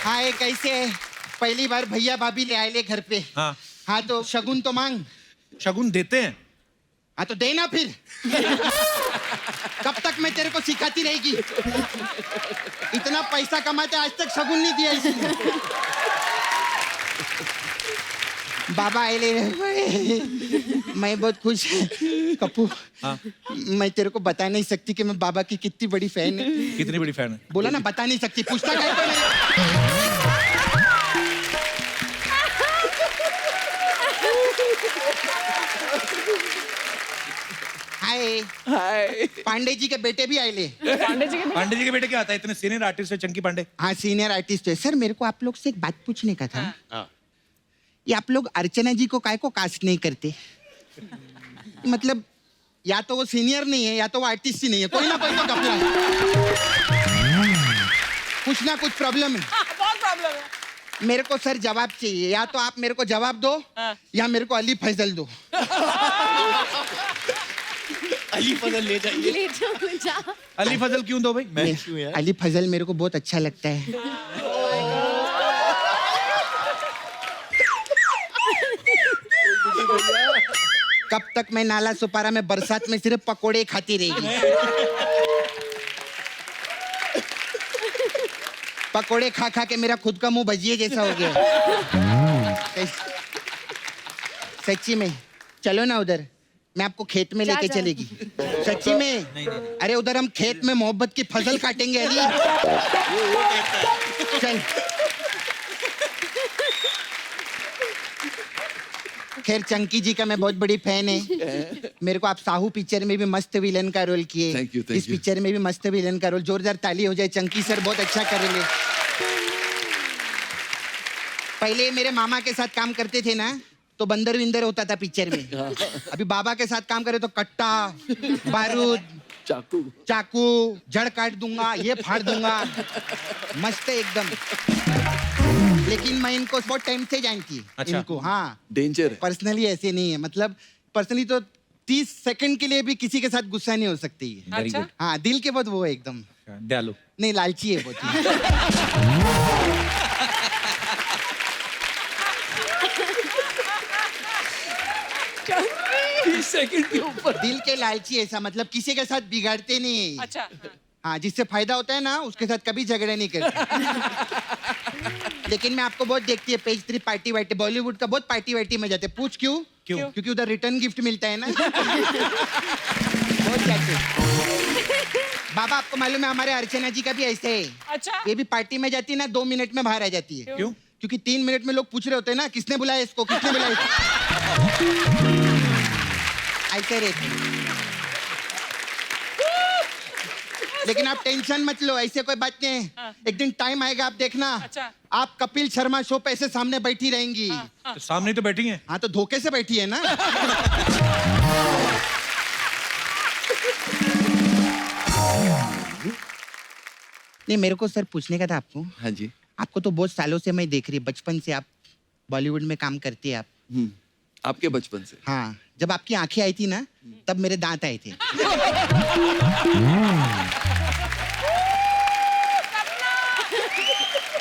हाय, कैसे है? पहली बार भैया भाभी ले आए ले घर पे। हाँ। हाँ, तो शगुन तो मांग। शगुन देते हैं? हाँ, तो देना फिर। कब तक मैं तेरे को सिखाती रहेगी? इतना पैसा कमाते, आज तक शगुन नहीं दिया इसने। बाबा आए ले। मैं बहुत खुश। कप्पू, मैं तेरे को बता नहीं सकती कि मैं बाबा की कितनी बड़ी फैन है। कितनी बड़ी फैन है? बोला ना, बता नहीं सकती। पूछता क्या है? हाय। हाय। पांडे जी के बेटे भी आए ले। पांडे जी के पांडे जी के बेटे क्या आता है? इतने सीनियर आर्टिस्ट है चंकी पांडे। हाँ, सीनियर आर्टिस्ट है। सर, मेरे को आप लोग से एक बात पूछने का था। ये आप लोग अर्चना जी को काहे को कास्ट नहीं करते? मतलब या तो वो सीनियर नहीं है या तो वो आर्टिस्ट ही नहीं है, कोई ना कोई तो घपला है। कुछ ना कुछ प्रॉब्लम है। बहुत प्रॉब्लम है। मेरे को सर जवाब चाहिए, या तो आप मेरे को जवाब दो या मेरे को अली फैजल दो। अली फजल ले जाइए। अली फजल क्यों दो भाई? अली फजल मेरे को बहुत अच्छा लगता है। कब तक मैं नाला सुपारा में बरसात में सिर्फ पकोड़े खाती रहेगी? पकोड़े खा खा के मेरा खुद का मुंह भजिए जैसा हो गया। सच्ची में चलो ना उधर, मैं आपको खेत में लेके चलेगी। सच्ची में? अरे उधर हम खेत में मोहब्बत की फसल काटेंगे अली। चल। खैर, चंकी जी का मैं बहुत बड़ी फैन है। मेरे को आप साहू पिक्चर में भी मस्त विलन का रोल किए। Thank you. इस पिक्चर में भी मस्त विलन का रोल। जोरदार ताली हो जाए। चंकी सर बहुत अच्छा कर रहे हैं। पहले मेरे मामा के साथ काम करते थे ना, तो बंदर विंदर होता था पिक्चर में। अभी बाबा के साथ काम करे तो कट्टा, बारूद, चाकू चाकू, जड़ काट दूंगा, ये फाड़ दूंगा, मस्त है एकदम। लेकिन मैं इनको बहुत टाइम से जानती अच्छा। इनको, हाँ डेंजर है। पर्सनली ऐसे नहीं है, मतलब पर्सनली तो 30 सेकंड के लिए भी किसी के साथ गुस्सा नहीं हो सकती है। वेरी अच्छा। गुड, हाँ दिल के बहुत वो है एकदम, दयालु। नहीं लालची है बहुत। 30 सेकंड के ऊपर दिल के लालची ऐसा, मतलब किसी के साथ बिगाड़ते नहीं है। अच्छा हाँ जिससे फायदा होता है ना उसके साथ कभी झगड़ा नहीं करते। लेकिन मैं आपको बहुत देखती है पेज 3 पार्टी वार्टी, बॉलीवुड का बहुत पार्टी वार्टी में जाते। पूछ क्यों? क्यों? क्योंकि उधर रिटर्न गिफ्ट मिलता है ना। बहुत जाते। बाबा आपको मालूम है हमारे अर्चना जी का भी ऐसे है। अच्छा ये भी पार्टी में जाती है ना 2 मिनट में बाहर आ जाती है। क्यों? क्योंकि 3 मिनट में लोग पूछ रहे होते हैं ना किसने बुलाया इसको, किसने बुलाया इसको। ऐसे रहते। लेकिन आप टेंशन मत लो, ऐसे कोई बात नहीं है। एक दिन टाइम आएगा आप देखना, अच्छा। आप कपिल शर्मा शो पे ऐसे सामने बैठी रहेंगी। तो सामने तो बैठी हैं। हाँ तो धोखे से बैठी है ना। नहीं मेरे को सर पूछने का था आपको। हाँ जी। आपको तो बहुत सालों से मैं देख रही, बचपन से आप बॉलीवुड में काम करती है आप। आपके बचपन से। हाँ जब आपकी आंखें आई थी ना तब मेरे दांत आए थे।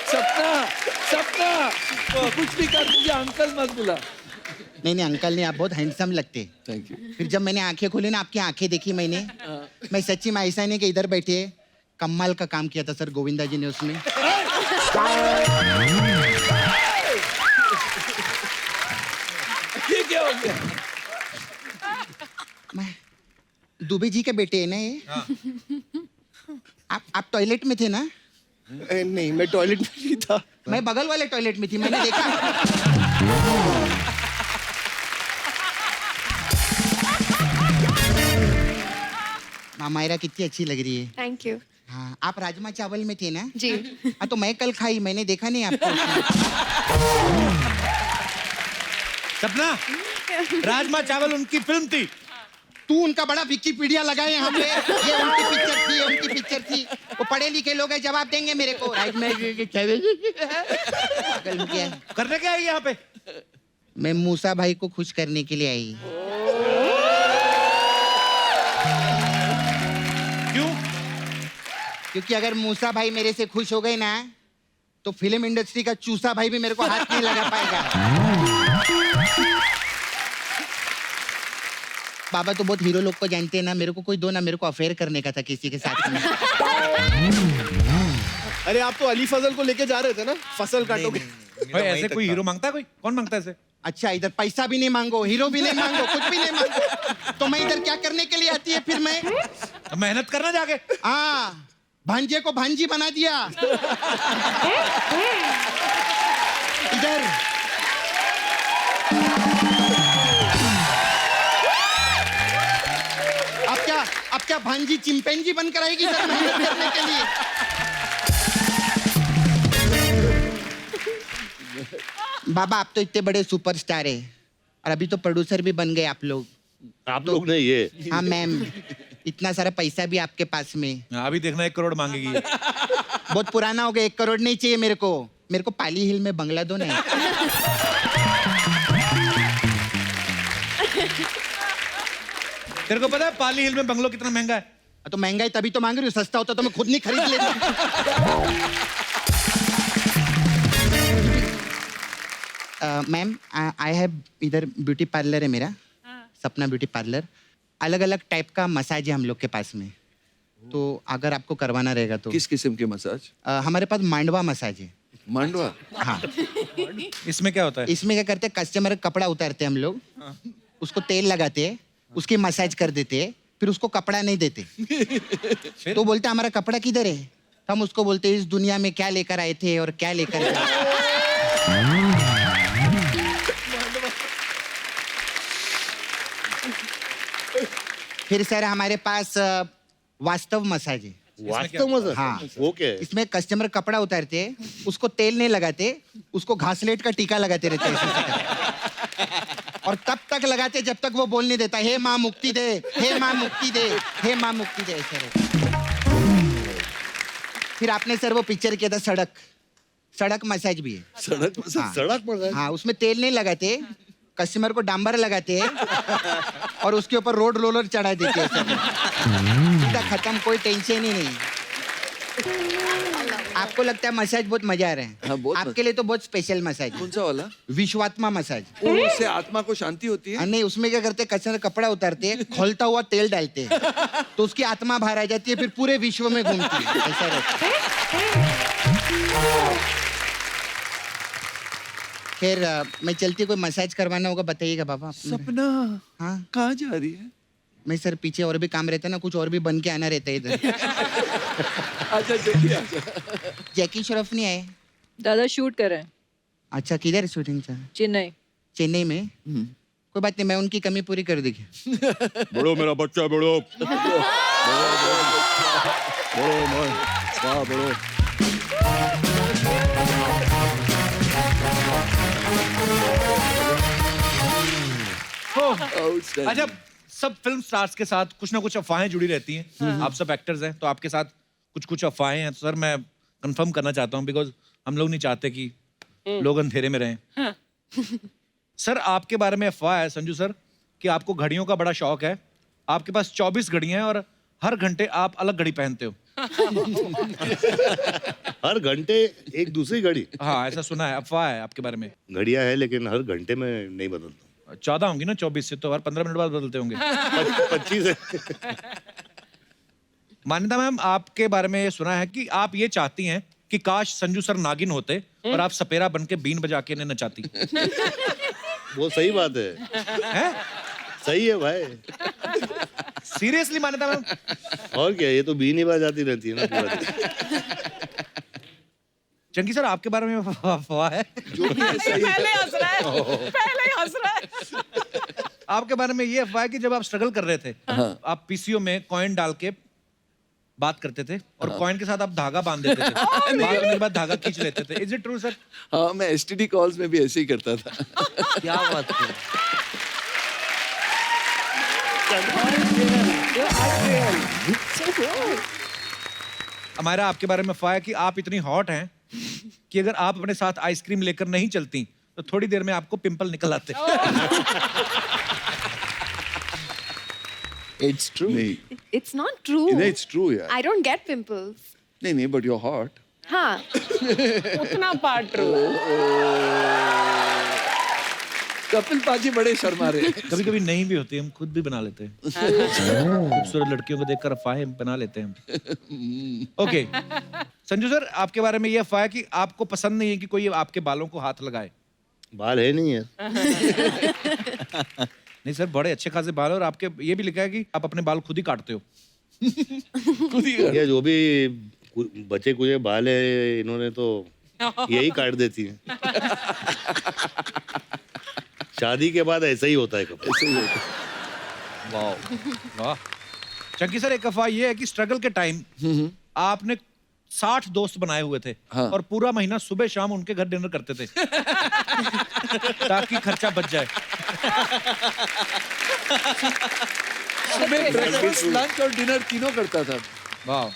सपना सपना कुछ भी कर, मुझे अंकल मत बुला। नहीं अंकल नहीं, आप बहुत हैंडसम लगते। Thank you. फिर जब मैंने आंखें खोली ना, आपकी आंखें देखी मैंने, मैं सच्ची में ऐसा नहीं कि इधर बैठे, कमाल का काम किया था सर गोविंदा जी ने उसमें। ये क्या हो गया? मैं दुबे जी के बेटे है ना ये। आप टॉयलेट में थे ना? नहीं मैं टॉयलेट में नहीं था। मैं बगल वाले टॉयलेट में थी, मैंने देखा। मायरा कितनी अच्छी लग रही है। Thank you. हाँ आप राजमा चावल में थे ना? जी। हाँ तो मैं कल खाई, मैंने देखा नहीं आपको। सपना, राजमा चावल उनकी फिल्म थी। तू उनका बड़ा विकिपीडिया लगाए यहाँ पे, ये उनकी पिक्चर थी, ये उनकी पिक्चर थी। वो पढ़े लिखे लोग हैं, जवाब देंगे मेरे को। राजमा पागल हो गया है। करने क्या आई यहाँ पे? मैं मूसा भाई को खुश करने के लिए आई। क्यों? क्योंकि अगर मूसा भाई मेरे से खुश हो गए ना तो फिल्म इंडस्ट्री का चूसा भाई भी मेरे को हाथ नहीं लगा पाएगा। बाबा तो बहुत हीरो लोग को जानते हैं ना, मेरे को कोई दो ना, मेरे को अफेयर करने का था किसी के साथ में। अरे आप तो अली फजल को लेके जा रहे थे ना, फसल काटोगे। भाई ऐसे कोई हीरो मांगता है? कोई कौन मांगता है ऐसे? अच्छा इधर पैसा भी नहीं मांगो, हीरो भी नहीं मांगो, कुछ भी नहीं मांगो, तो मैं इधर क्या करने के लिए आती है फिर मैं? तो मेहनत करना जाके। हाँ भांजे को भांजी बना दिया। इधर अब क्या भांजी चिंपैंजी बनकर आएगी इधर मेहनत करने के लिए? बाबा आप तो इतने बड़े सुपरस्टार है और अभी तो प्रोड्यूसर भी बन गए आप लोग। आप लोग ने ये हाँ मैम, इतना सारा पैसा भी आपके पास में। अभी देखना 1 करोड़ मांगेगी। बहुत पुराना हो गया, 1 करोड़ नहीं चाहिए मेरे को। मेरे को पाली हिल में बंगला दो ना। तेरे को पता है पाली हिल में बंगलो कितना महंगा है? तो महंगाई तभी तो मांग रही हूँ, सस्ता होता तो मैं खुद नहीं खरीद लेता। मैम आई हैव इधर ब्यूटी पार्लर है मेरा, सपना ब्यूटी पार्लर। अलग अलग टाइप का मसाज है हम लोग के पास में, तो अगर आपको करवाना रहेगा तो। किस किस्म के मसाज? हमारे पास मांडवा मसाज है। मांडवा? हाँ। इसमें क्या होता है? इसमें क्या करते हैं, कस्टमर का कपड़ा उतारते हैं हम लोग, उसको तेल लगाते हैं, उसकी मसाज कर देते हैं, फिर उसको कपड़ा नहीं देते। तो बोलते हमारा कपड़ा किधर है? तो हम उसको बोलते हैं इस दुनिया में क्या लेकर आए थे और क्या लेकर गए। फिर सर हमारे पास वास्तव मसाज है। वास्तव मसाज? हाँ वो क्या है? इसमें कस्टमर कपड़ा उतारते हैं, उसको तेल नहीं लगाते, उसको घासलेट का टीका लगाते रहते हैं। और तब तक लगाते जब तक वो बोल नहीं देता, हे माँ मुक्ति दे, हे माँ मुक्ति दे, हे माँ मुक्ति दे, ऐसे रहता। फिर आपने सर वो पिक्चर किया था सड़क मसाज भी है। सड़क मसाज? हाँ। सड़क मसाज? हाँ, उसमें तेल नहीं लगाते, कस्टमर को डांबर लगाते हैं और उसके ऊपर रोड रोलर चढ़ा देते हैं, सीधा खत्म, कोई टेंशन ही नहीं। आपको लगता है मसाज बहुत मजा आ रहा है? हाँ, बहुत आपके लिए तो बहुत स्पेशल मसाज। कौन सा वाला? विश्वात्मा मसाज। उससे आत्मा को शांति होती है? नहीं, उसमें क्या करते हैं, कस्टमर कपड़ा उतारते हैं, खोलता हुआ तेल डालते हैं, तो उसकी आत्मा बाहर आ जाती है, फिर पूरे विश्व में घूमती है, ऐसा रहता है। खैर मैं चलती, कोई मसाज करवाना होगा बताइएगा बाबा। सपना हाँ, कहाँ जा रही है? मैं सर पीछे और भी काम रहता है ना, कुछ और भी बन के आना रहता है इधर। अच्छा जल्दी आजा। जैकी श्रॉफ नहीं आए? दादा शूट कर रहे हैं अच्छा, किधर शूटिंग था? चेन्नई। चेन्नई में? कोई बात नहीं, मैं उनकी कमी पूरी कर देगी। बड़ो मेरा बच्चा, बड़ो बड़ो बड़ो। अच्छा, सब फिल्म स्टार्स के साथ कुछ ना कुछ अफवाहें जुड़ी रहती हैं। आप सब एक्टर्स हैं, तो आपके साथ कुछ कुछ अफवाहें हैं। सर मैं कंफर्म करना चाहता हूँ, बिकॉज हम लोग नहीं चाहते कि लोग अंधेरे में रहें। सर आपके बारे में अफवाह है संजू सर कि आपको घड़ियों का बड़ा शौक है। आपके पास 24 घड़ियां हैं और हर घंटे आप अलग घड़ी पहनते हो। हर घंटे एक दूसरी घड़ी? हाँ, ऐसा सुना है, अफवाह है आपके बारे में। घड़ियां है लेकिन हर घंटे में नहीं बदलता। 14 होंगी ना, 24 से तो हर 15 मिनट बाद बदलते होंगे। 25 है। मान्यता मैम, आपके बारे में ये सुना है कि आप ये चाहती हैं कि काश संजू सर नागिन होते और आप सपेरा बन के बीन बजा के इन्हें नचाती। वो सही बात है? सही है भाई। सीरियसली मान्यता मैम? और क्या, ये तो बीन ही बजाती रहती है ना पूरा दिन। चंकी सर आपके बारे में अफवाह है? पहले हंस रहा है, पहले ही हंस रहा है। आपके बारे में ये अफवाह है कि जब आप स्ट्रगल कर रहे थे, आप पीसीओ में कॉइन डाल के बात करते थे और कॉइन के साथ आप धागा बांध देते थे, बात करने के बाद धागा खींच लेते थे। Is it true sir? हाँ, मैं एसटीडी कॉल्स में भी ऐसे ही करता था। क्या बात है? हमारा आपके बारे में अफवाह है कि आप इतनी हॉट हैं कि अगर आप अपने साथ आइसक्रीम लेकर नहीं चलती तो थोड़ी देर में आपको पिंपल निकल आते। It's true. नहीं, It's not true. नहीं, it's true यार। I don't get pimples. नहीं, but you're hot. हाँ. उतना पार्ट ट्रू। कपिल पाजी बड़े शर्मा रहे। कभी कभी नहीं भी होती, हम खुद भी बना लेते हैं। खूबसूरत लड़कियों को देखकर अफवाहें बना लेते हैं। ओके संजू सर, आपके बारे में ये अफवाह है कि आपको पसंद नहीं है कि कोई आपके बालों को हाथ लगाए। बाल है नहीं है। नहीं सर, बड़े अच्छे खासे बाल हैं और आपके ये भी लिखा है कि आप अपने बाल खुद ही काटते हो। खुद ही ये जो भी बचे कुचे बाल है, इन्होंने तो यही काट देती हैं। शादी के बाद ऐसा ही होता है कभी। ऐसे ही होता है। वाह वाह। चंकी सर, एक अफवाह ये है कि स्ट्रगल के टाइम आपने 60 दोस्त बनाए हुए थे। हाँ। और पूरा महीना सुबह शाम उनके घर डिनर करते थे ताकि खर्चा बच जाए। सुबह ब्रेकफास्ट, लंच और डिनर तीनों करता था। वाह।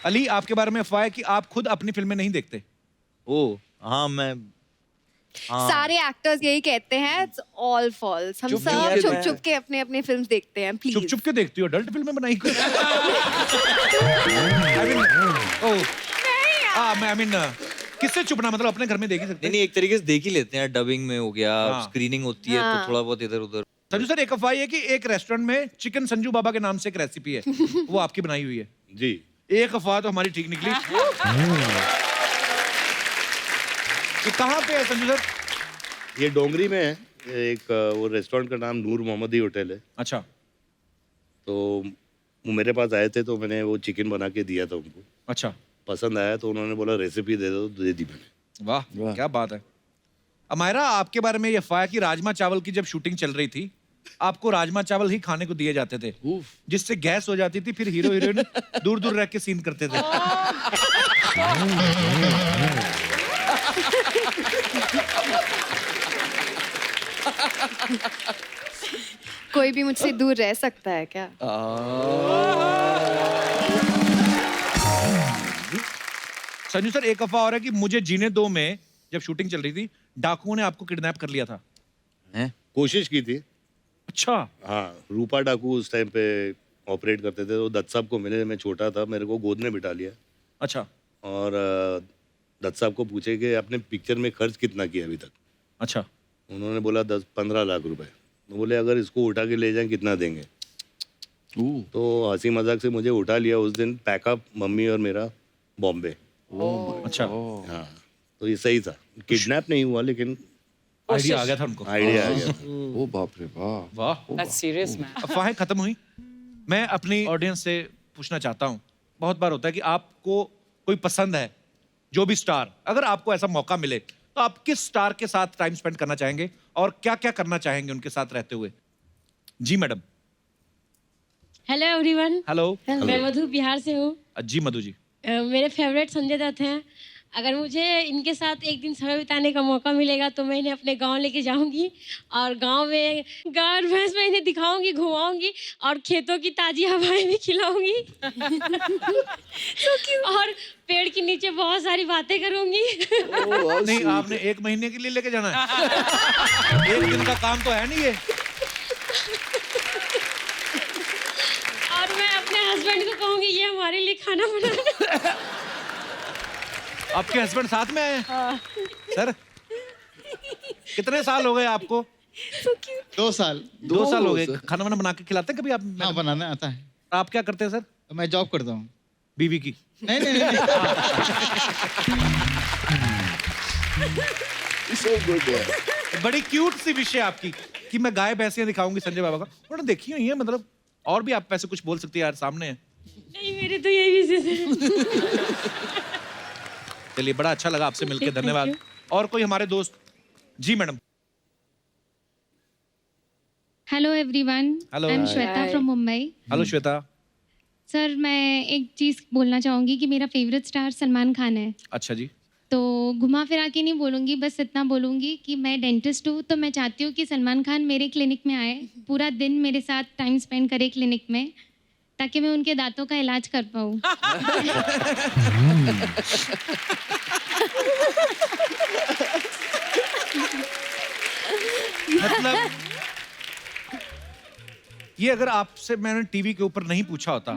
अली, आपके बारे में अफवाह है कि आप खुद अपनी फिल्में नहीं देखते। ओ हाँ, मैं सारे एक्टर्स यही कहते हैं, इट्स ऑल फॉल्स। हम चुप सब नहीं छुप है। छुप के अपने अपने फिल्म्स देखते हैं, प्लीज। चुप चुप के देखती हो? अडल्ट फिल्में बनाई कोई? किससे छुपना, मतलब अपने घर में देख ही सकते नहीं, एक तरीके से देख ही लेते हैं। डबिंग में हो गया, हाँ। स्क्रीनिंग होती है हाँ। तो थोड़ा बहुत इधर उधर। संजू सर, एक अफवाह है कि एक रेस्टोरेंट में चिकन संजू बाबा के नाम से एक रेसिपी है, वो आपकी बनाई हुई है। जी। एक अफवाह तो हमारी ठीक निकली। ये कहाँ पे है संजू सर? ये डोंगरी में है। एक वो रेस्टोरेंट का नाम नूर मोहम्मदी होटल है। अच्छा। तो वो मेरे पास आए थे तो मैंने वो चिकन बना के दिया था उनको। अच्छा। पसंद आया तो उन्होंने बोला रेसिपी दे दो, तो दे दी मैंने। वाह, क्या बात है। अमायरा, आपके बारे में ये अफवाह है कि राजमा चावल की जब शूटिंग चल रही थी, आपको राजमा चावल ही खाने को दिए जाते थे, जिससे गैस हो जाती थी, फिर हीरो हीरोइन दूर दूर रह के सीन करते थे। कोई भी मुझसे दूर रह सकता है क्या? संजू सर, एक अफवाह और है कि मुझे जीने दो में जब शूटिंग चल रही थी डाकुओं ने आपको किडनैप कर लिया था। कोशिश की थी। अच्छा। हाँ, रूपा डाकू उस टाइम पे ऑपरेट करते थे। तो दत्त साहब को मिले, मैं छोटा था, मेरे को गोद में बिठा लिया। अच्छा। और दत्त साहब को पूछे कि आपने पिक्चर में खर्च कितना किया अभी तक। अच्छा। उन्होंने बोला 10-15 लाख रुपए। तो बोले अगर इसको उठा के ले जाएं कितना देंगे। तो हंसी मजाक से मुझे उठा लिया उस दिन, पैकअप मम्मी और मेरा बॉम्बे। अच्छा। हाँ, तो ये सही था, किडनैप नहीं हुआ लेकिन आइडिया आ गया था उनको। आइडिया आ गया था। ओ बाप रे वाह। वाह। That's serious, man. अफवाहें खत्म हुई। मैं अपनी ऑडियंस से पूछना चाहता हूँ, बहुत बार होता है कि आपको कोई पसंद है, जो भी स्टार, अगर आपको ऐसा मौका मिले तो आप किस स्टार के साथ टाइम स्पेंड करना चाहेंगे और क्या क्या करना चाहेंगे उनके साथ रहते हुए? जी मैडम। Hello everyone. हेलो। मैं मधु बिहार से हूँ। जी मधु जी। मेरे फेवरेट संजय दत्त हैं। अगर मुझे इनके साथ एक दिन समय बिताने का मौका मिलेगा तो मैं इन्हें अपने गांव लेके जाऊंगी और गांव में गाय और भैंस में इन्हें दिखाऊंगी, घुमाऊंगी और खेतों की ताजी हवाएं भी खिलाऊंगी। और पेड़ के नीचे बहुत सारी बातें करूंगी। नहीं, आपने 1 महीने के लिए लेके जाना है। 1 दिन का काम तो है नहीं ये। और मैं अपने हस्बैंड को कहूंगी ये हमारे लिए खाना बनाना। आपके हस्बैंड साथ में आए हैं? सर, कितने साल हो गए आपको? 2 साल। 2 साल हो गए। खाना वाना बना के खिलाते हैं कभी आप? हाँ, बनाना आता है। आप क्या करते हैं सर? मैं जॉब करता हूँ। बीवी की? नहीं नहीं नहीं। बड़ी क्यूट सी विश है आपकी कि मैं गाय भैंसियां दिखाऊंगी संजय बाबा का। उन्होंने देखी हुई है, मतलब और भी आप वैसे कुछ बोल सकती है यार, सामने है। नहीं, मेरे तो यही विशेष है। चलिए, बड़ा अच्छा लगा आपसे मिलकर, धन्यवाद। और कोई हमारे दोस्त? जी madam. Hello everyone. Hello. I am Shweta from Mumbai. Hello Shweta. Sir, मैं एक चीज़ बोलना चाहूँगी कि मेरा फेवरेट स्टार सलमान खान है। अच्छा जी। तो घुमा फिरा के नहीं बोलूँगी, बस इतना बोलूँगी कि मैं डेंटिस्ट हूँ, तो मैं चाहती हूँ कि सलमान खान मेरे क्लिनिक में आए, पूरा दिन मेरे साथ टाइम स्पेंड करे क्लिनिक में, ताकि मैं उनके दांतों का इलाज कर पाऊँ। मतलब ये अगर आपसे मैंने टीवी के ऊपर नहीं पूछा होता,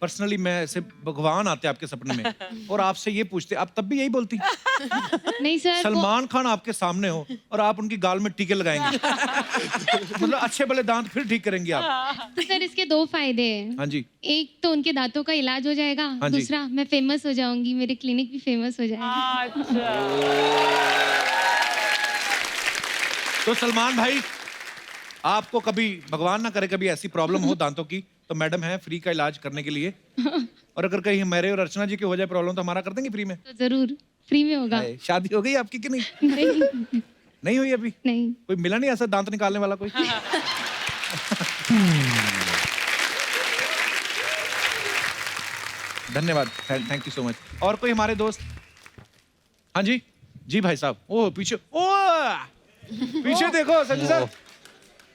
पर्सनली मैं ऐसे भगवान आते आपके सपने में और आपसे ये पूछते, आप तब भी यही बोलती? नहीं सर, सलमान खान आपके सामने हो और आप उनकी गाल में टीके लगाएंगे। मतलब अच्छे भले दांत फिर ठीक करेंगे आप। तो सर इसके 2 फायदे हैं। हाँ जी। एक तो उनके दांतों का इलाज हो जाएगा, हाँ जी। दूसरा मैं फेमस हो जाऊंगी, मेरे क्लिनिक भी फेमस हो जाएगा। तो सलमान भाई, आपको कभी भगवान ना करे कभी ऐसी प्रॉब्लम हो दांतों की, तो मैडम है फ्री का इलाज करने के लिए। और अगर कहीं मेरे और अर्चना जी की हो जाए प्रॉब्लम तो हमारा कर देंगे फ्री में? तो जरूर फ्री में होगा। शादी हो गई आपकी कि नहीं? नहीं, नहीं हुई अभी? नहीं। कोई मिला नहीं ऐसा दांत निकालने वाला कोई? धन्यवाद, थैंक यू सो मच। और कोई हमारे दोस्त? हाँ जी। जी भाई साहब। ओह पीछे, पीछे देखो संजय सर।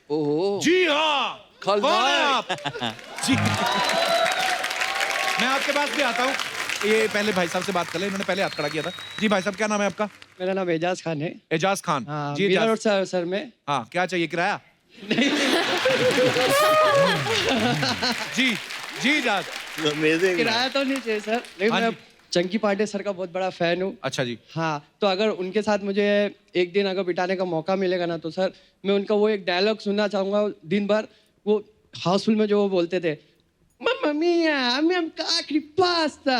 ओहो। जी हाँ, कौन है आप? जी। मैं आपके पास भी आता हूँ। ये पहले भाई साहब से बात कर ले, इन्होंने पहले हाथ खड़ा किया था। जी भाई साहब, क्या नाम है आपका? मेरा नाम एजाज खान है। एजाज खान। हाँ, जी मीरा एजाज। रोड सर में। हाँ, क्या चाहिए, किराया? जी जी एजाज। किराया तो नहीं चाहिए सर, लेकिन हाँ मैं जी। चंकी पांडे सर का बहुत बड़ा फैन हूँ। अच्छा जी। हाँ, तो अगर उनके साथ मुझे एक दिन अगर बिताने का मौका मिलेगा ना, तो सर मैं उनका वो एक डायलॉग सुनना चाहूँगा दिन भर। वो हाउसफुल में जो वो बोलते थे, मम्मा मिया, I'm काकरी पास्ता।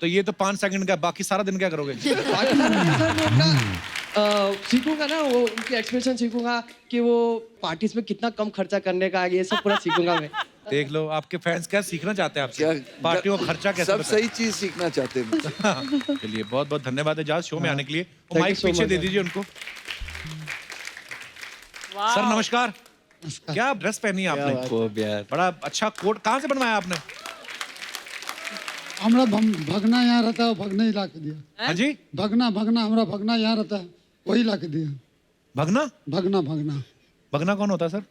तो ये तो 5 सेकंड का, बाकी सारा दिन क्या करोगे? बाकी सर मैं उनका सीखूंगा ना, वो उनके एक्सप्रेशन सीखूंगा कि वो पार्टीज में कितना कम खर्चा करने का, ये सब पूरा सीखूंगा मैं। देख लो, आपके फैंस क्या सीखना चाहते हैं आपसे? क्या पार्टियों का खर्चा कैसे सब बताएं? सही चीज सीखना चाहते हैं। चलिए, बहुत बहुत धन्यवाद एजाज शो में आने के लिए। Thank you माइक so पीछे much, दे sir. दीजिए उनको। सर नमस्कार। क्या ड्रेस पहनी है आपने? बड़ा अच्छा कोट, कहाँ से बनवाया आपने? हमारा भगना यहाँ रहता है, भगना ही ला के दिया। हाँ जी। भगना हमारा भगना यहाँ रहता है, वही ला के दिया। भगना? भगना भगना कौन होता है सर?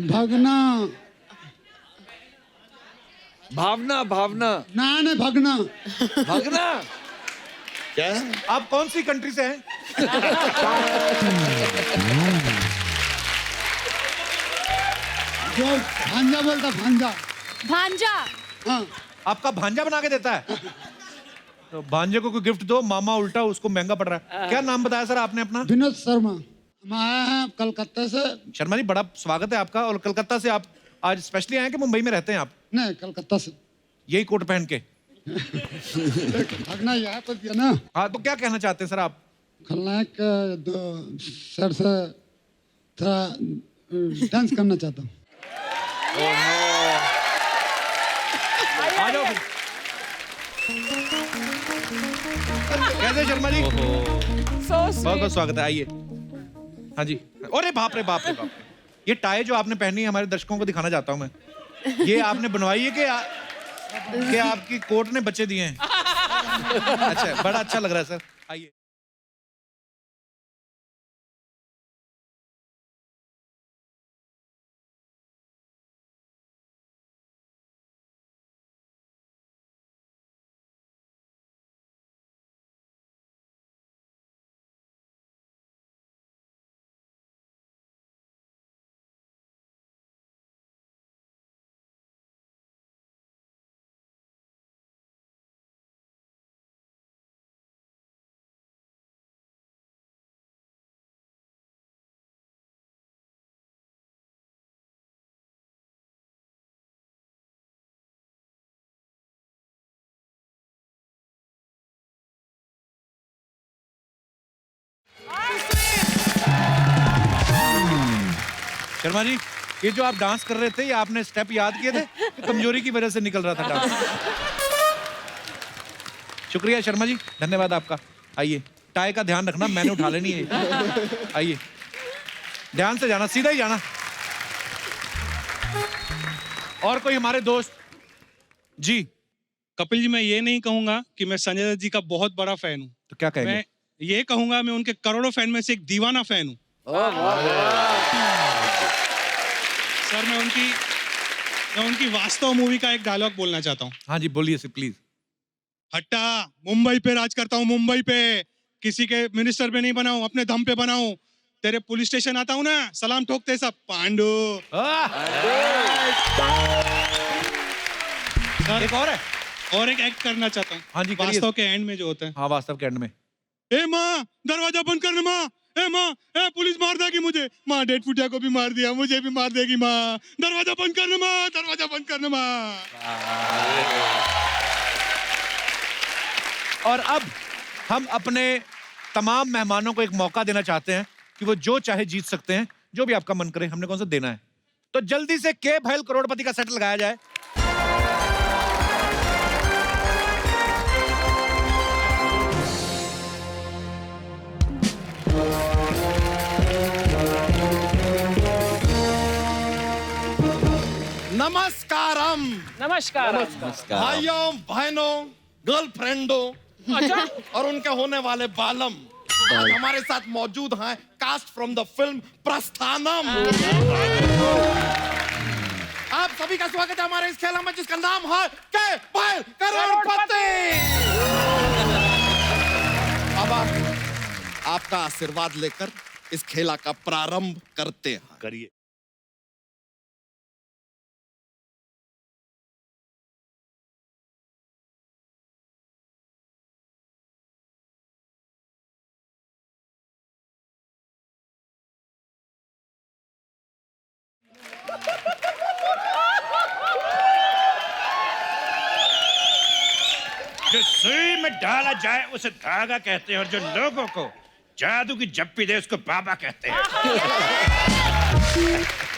भगना भावना भावना ना नहीं भगना भागना क्या? आप कौन सी कंट्री से हैं? जो भांजा बोलता भांजा भांजा। हाँ आपका भांजा बना के देता है? तो भांजे को कोई गिफ्ट दो, मामा उल्टा उसको महंगा पड़ रहा है। क्या नाम बताया सर आपने अपना? विनोद शर्मा। हम आए हैं कलकत्ता से। शर्मा जी बड़ा स्वागत है आपका। और कलकत्ता से आप आज स्पेशली आए हैं कि मुंबई में रहते हैं आप? नहीं कलकत्ता से। यही कोट पहन के? भगना यहाँ पर दिया ना। हाँ, तो क्या कहना चाहते हैं सर आप? खलनायक सर से थोड़ा डांस करना चाहता हूँ। आ जाओ फिर। कैसे शर्मा जी? बहुत बहुत स्वागत है, आइए। हाँ जी। अरे बाप रे बाप रे बाप रे, ये टाई जो आपने पहनी है हमारे दर्शकों को दिखाना चाहता हूँ मैं। ये आपने बनवाई है कि आपकी कोर्ट ने बच्चे दिए हैं? अच्छा, बड़ा अच्छा लग रहा है सर, आइए। शर्मा जी, ये जो आप डांस कर रहे थे, ये आपने स्टेप याद किए थे कि कमजोरी की वजह से निकल रहा था डांस? शुक्रिया शर्मा जी, धन्यवाद आपका। आइए, टाई का ध्यान रखना, मैंने उठा लेनी है। आइए, ध्यान से जाना, सीधा ही जाना। और कोई हमारे दोस्त? जी कपिल जी, मैं ये नहीं कहूंगा कि मैं संजय दत्त जी का बहुत बड़ा फैन हूँ। तो क्या कहेंगे? मैं ये कहूंगा मैं उनके करोड़ों फैन में से एक दीवाना फैन हूँ। सर, मैं उनकी वास्तव मूवी का एक डायलॉग बोलना चाहता हूँ। हाँ जी, बोलिए सर प्लीज। हट्टा, मुंबई पे राज करता हूँ, मुंबई पे। किसी के मिनिस्टर पे नहीं बनाऊं, अपने दम पे बनाऊं। तेरे पुलिस स्टेशन आता हूँ ना, सलाम ठोकते सब पांडु। सर, एक और है, और एक एक्ट करना चाहता हूँ। हाँ जी, करिए। वास्तव के एंड में जो होता है। हाँ, वास्तव के एंड में। ए माँ, दरवाजा बंद करना माँ। ए माँ, ए पुलिस मार देगी मुझे। माँ, डेड फुटिया को भी मार दिया, मुझे भी मार देगी माँ। दरवाजा बंद करना माँ, दरवाजा बंद करना माँ। और अब हम अपने तमाम मेहमानों को एक मौका देना चाहते हैं कि वो जो चाहे जीत सकते हैं, जो भी आपका मन करे। हमने कौन सा देना है, तो जल्दी से के भैल करोड़पति का सेट लगाया जाए। नमस्कारम। नमस्कार। भाइयों बहनों, गर्लफ्रेंडों और उनके होने वाले बालम, आज हमारे साथ मौजूद हैं cast from the film Prassthanam. आप सभी का स्वागत है हमारे इस खेल में जिसका नाम है के भैल करोड़पति। अब आपका आशीर्वाद लेकर इस खेला का प्रारंभ करते हैं। करिए। जो सुई में डाला जाए उसे धागा कहते हैं और जो लोगों को जादू की जप्पी दे उसको बाबा कहते हैं।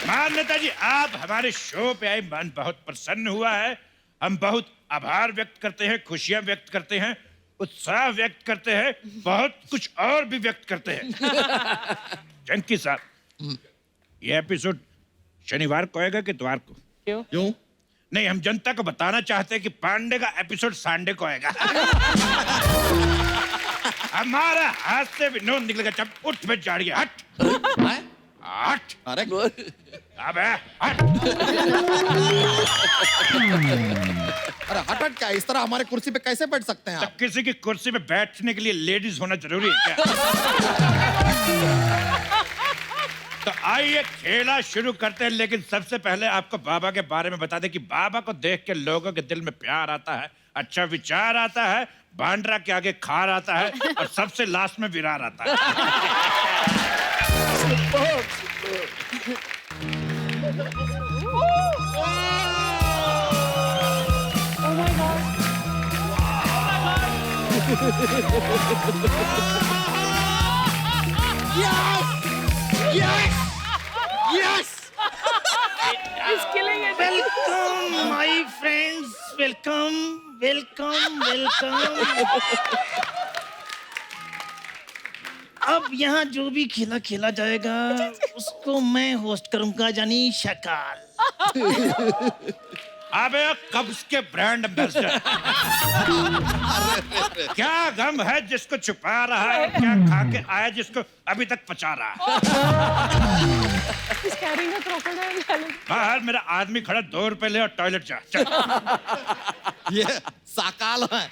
मान्यता जी, आप हमारे शो पे आए, मन बहुत प्रसन्न हुआ है। हम बहुत आभार व्यक्त करते हैं, खुशियां व्यक्त करते हैं, उत्साह व्यक्त करते हैं, बहुत कुछ और भी व्यक्त करते हैं। जंकी साहब, ये एपिसोड शनिवार को आएगा कि इतवार को? क्यों? नहीं, हम जनता को बताना चाहते हैं कि पांडे का एपिसोड संडे को आएगा। हमारा हाथ से विनोद निकलेगा। जब उठ में जाड़िए, हट। हट। अरे अबे हट। अरे हट क्या, इस तरह हमारे कुर्सी पे कैसे बैठ सकते हैं तो आप? किसी की कुर्सी पे बैठने के लिए लेडीज होना जरूरी है क्या? तो आइए खेला शुरू करते हैं, लेकिन सबसे पहले आपको बाबा के बारे में बता दें कि बाबा को देख के लोगों के दिल में प्यार आता है, अच्छा विचार आता है, बांड्रा के आगे खार आता है और सबसे लास्ट में विरार आता है। He's killing it. Welcome my friends, welcome welcome welcome. अब यहाँ जो भी खेला खेला जाएगा उसको मैं होस्ट करूंगा, जानी शकाल। अबे कब्ज के ब्रांड एम्बेसडर। क्या गम है जिसको छुपा रहा है, क्या खा के आया जिसको अभी तक पचा रहा है। He's carrying a crocodile. बाहर मेरा आदमी खड़ा, 2 रुपए ले और टॉयलेट जा। चल। ये साकाल है।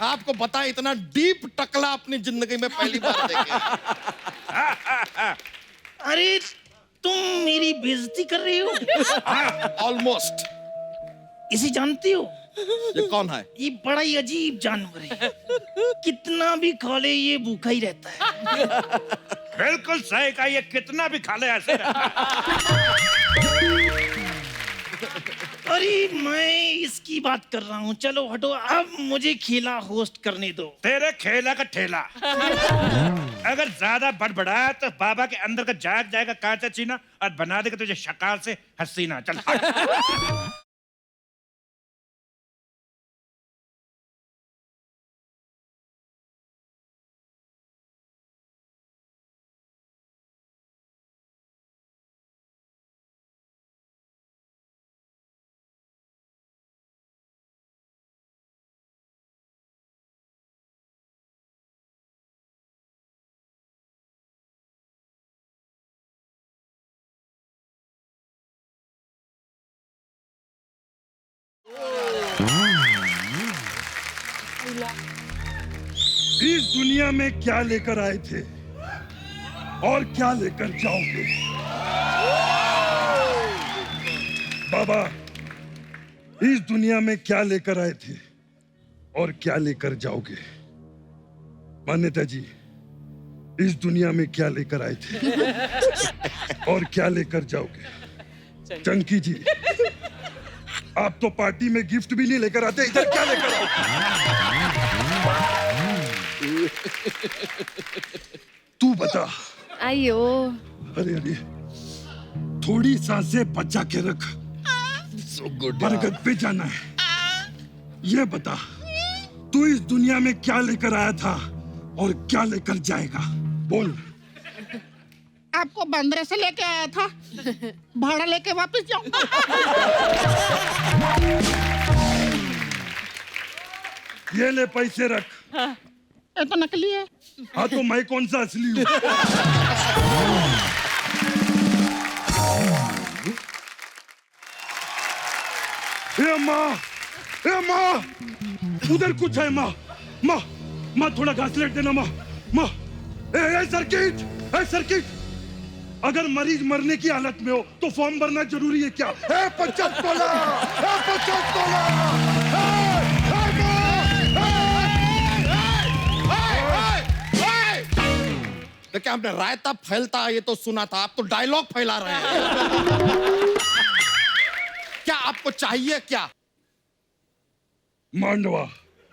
आपको पता है, इतना डीप टकला अपनी जिंदगी में पहली बार देखे। अरे तुम मेरी बेइज्जती कर रही हो। ऑलमोस्ट। इसे जानती हो? ये कौन है? ये बड़ा ही अजीब जानवर है, कितना भी खा ले ये भूखा ही रहता है। बिल्कुल सही कहा, ये कितना भी खा ले ऐसे रहता है। अरे मैं इसकी बात कर रहा हूँ, चलो हटो, अब मुझे खेला होस्ट करने दो। तेरे खेला का ठेला अगर ज्यादा बड़बड़ाया तो बाबा के अंदर का जाग जाएगा कांचा चीना और बना देगा तुझे शकाल से हसीना। चल हट। इस दुनिया में क्या लेकर आए थे और क्या लेकर जाओगे? बाबा, इस दुनिया में क्या लेकर आए थे और क्या लेकर जाओगे? मान्यता जी, इस दुनिया में क्या लेकर आए थे और क्या लेकर जाओगे? चंकी जी, आप तो पार्टी में गिफ्ट भी नहीं लेकर आते, इधर क्या लेकर आते? तू बता। अयो। अरे अरे, थोड़ी सांसें बचा के रख, बरगद पे जाना है। ये बता, तू इस दुनिया में क्या लेकर आया था और क्या लेकर जाएगा? बोल। आपको बंदरे से लेके आया था, भाड़ा लेके वापस जाऊंगा। ये ले पैसे रख। ये तो नकली है। हाँ तो मैं कौन सा असली हूँ? माँ, माँ, उधर कुछ है माँ, माँ, माँ थोड़ा घास लेट देना माँ, माँ, सर्किट, सर्किट, अगर मरीज मरने की हालत में हो तो फॉर्म भरना जरूरी है क्या? 50 डॉलर, 50 डॉलर। देखिए, आपने रायता फैलता ये तो सुना था, आप तो डायलॉग फैला रहे हैं। क्या आपको चाहिए क्या? मांडवा।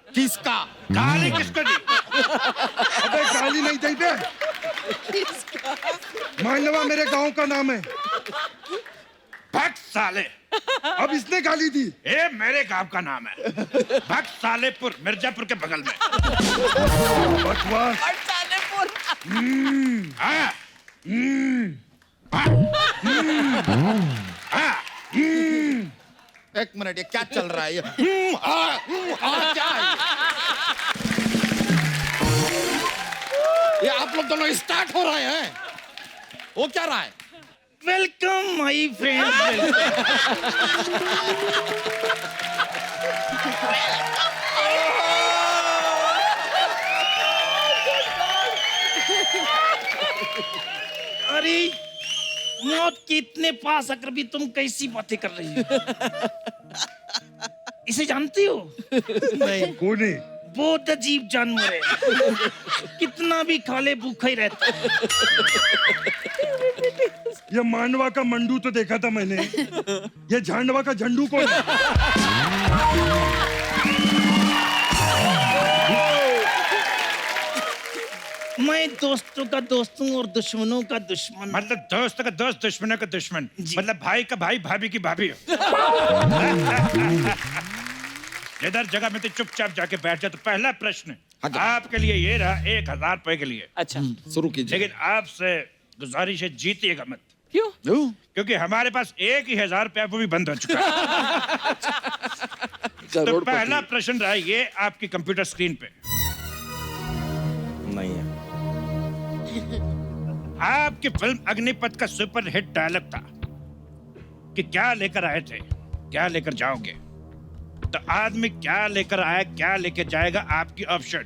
किसका? गाली किसको दी? अबे गाली नहीं दी बे। मांडवा मेरे गांव का नाम है। भक्त साले। अब इसने गाली दी। ये मेरे गांव का नाम है, भक्त सालेपुर, मिर्जापुर के बगल में। बकवास। एक मिनट, ये क्या चल रहा है? ये क्या है? ये आप लोग दोनों स्टार्ट हो रहे हैं? वो क्या रहा है? Welcome my friend. अरे मौत के इतने पास आकर भी तुम कैसी बातें कर रही हो? इसे जानती हो? नहीं। कौन है? बहुत अजीब जानवर है, कितना भी खा ले भूखा ही रहता है। ये मांडवा का मंडू तो देखा था मैंने, ये झांडवा का झंडू कौन है? मैं दोस्तों का दोस्त हूँ और दुश्मनों का दुश्मन। मतलब दोस्त का दोस्त, दुश्मनों का दुश्मन, मतलब भाई का भाई, भाभी की भाभी हो। इधर जगह में तो चुपचाप जाके बैठ जा। तो पहला प्रश्न आपके लिए ये रहा, 1000 रुपए के लिए। अच्छा, शुरू कीजिए। लेकिन आपसे गुजारिश है, जीतिएगा मत। क्यों? क्योंकि हमारे पास एक ही 1000 रुपया, वो भी बंद हो चुका है। तो पहला प्रश्न रहा ये आपकी कंप्यूटर स्क्रीन पे। नहीं है। आपकी फिल्म अग्निपथ का सुपर हिट डायलॉग था कि क्या लेकर आए थे, क्या लेकर जाओगे। तो आदमी क्या लेकर आया, क्या लेकर जाएगा, आपकी ऑप्शन।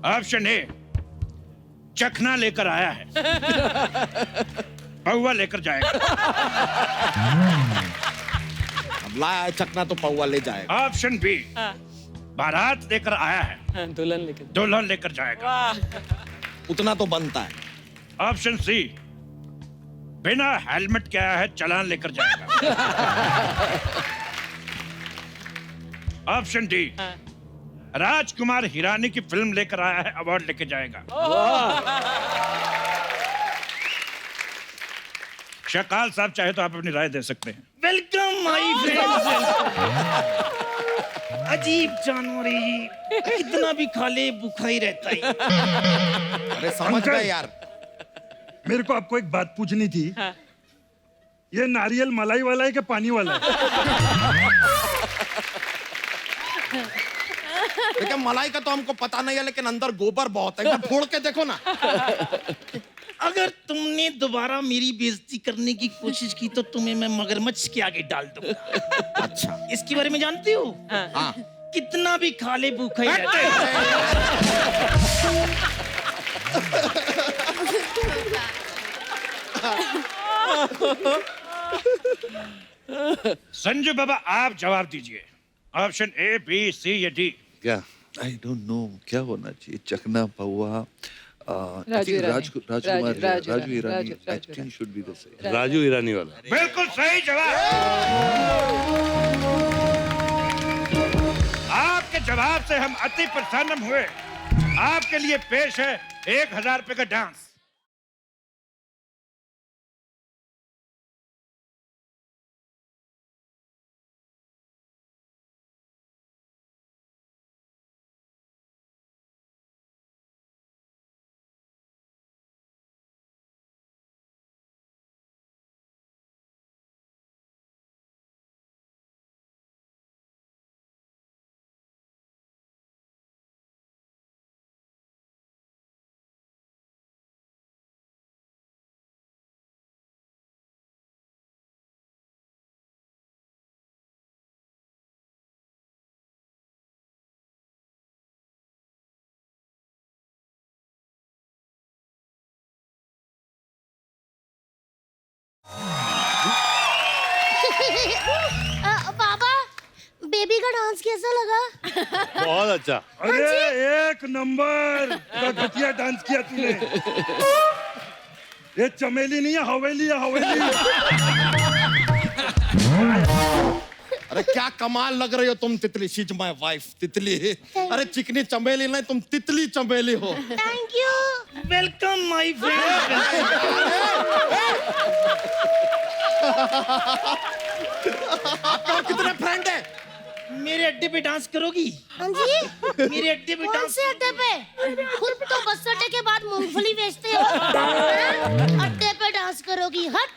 ऑप्शन ए, चखना लेकर आया है, पौवा लेकर जाएगा। लाया चकना तो पौवा ले जाएगा। ऑप्शन बी, बारात लेकर आया है, दुल्हन लेकर जाएगा। उतना तो बनता है। ऑप्शन सी, बिना हेलमेट के आया है, चालान लेकर जाएगा। ऑप्शन डी, राजकुमार हिरानी की फिल्म लेकर आया है, अवार्ड लेके जाएगा। शकाल साहब चाहे तो आप अपनी राय दे सकते हैं। Welcome my friends. अजीब जानवर है ये, कितना भी खा ले भूखा ही रहता है। अरे समझ गए यार। मेरे को आपको एक बात पूछनी थी। ये नारियल मलाई वाला है कि पानी वाला है? देखिए मलाई का तो हमको पता नहीं है, लेकिन अंदर गोबर बहुत है। फोड़ के देखो ना। अगर तुमने दोबारा मेरी बेइज्जती करने की कोशिश की तो तुम्हें मैं मगरमच्छ के आगे डाल दूंगा। अच्छा, इसके बारे में जानती हो? हाँ। कितना भी खा ले भूखा ही रहता है। संजू बाबा आप जवाब दीजिए। ऑप्शन ए, बी, सी या डी? क्या? आई डोंट नो क्या होना चाहिए। चकना, पौवा, Raju Irani. I think should be the same. Raju Irani वाला। बिल्कुल सही जवाब। आपके जवाब से हम अति प्रसन्न हुए। आपके लिए पेश है 1000 रुपए का डांस। पापा, बेबी का डांस कैसा लगा? बहुत अच्छा। अरे एक नंबर का घटिया डांस किया तूने। ये चमेली नहीं है, हवेली है, हवेली। अरे क्या कमाल लग रही हो तुम तितली। शी इज माय वाइफ तितली। अरे चिकनी चमेली नहीं, तुम तितली चमेली हो। Thank you. Welcome my friend. आपके और कितने फ्रेंड है? मेरे अड्डे पे डांस करोगी? हाँ जी। मेरे अड्डे पे कौन डांस? से अड्डे पे? खुद तो बस अड्डे के बाद मूंगफली बेचते हो। हाँ? अड्डे पे डांस करोगी? हट।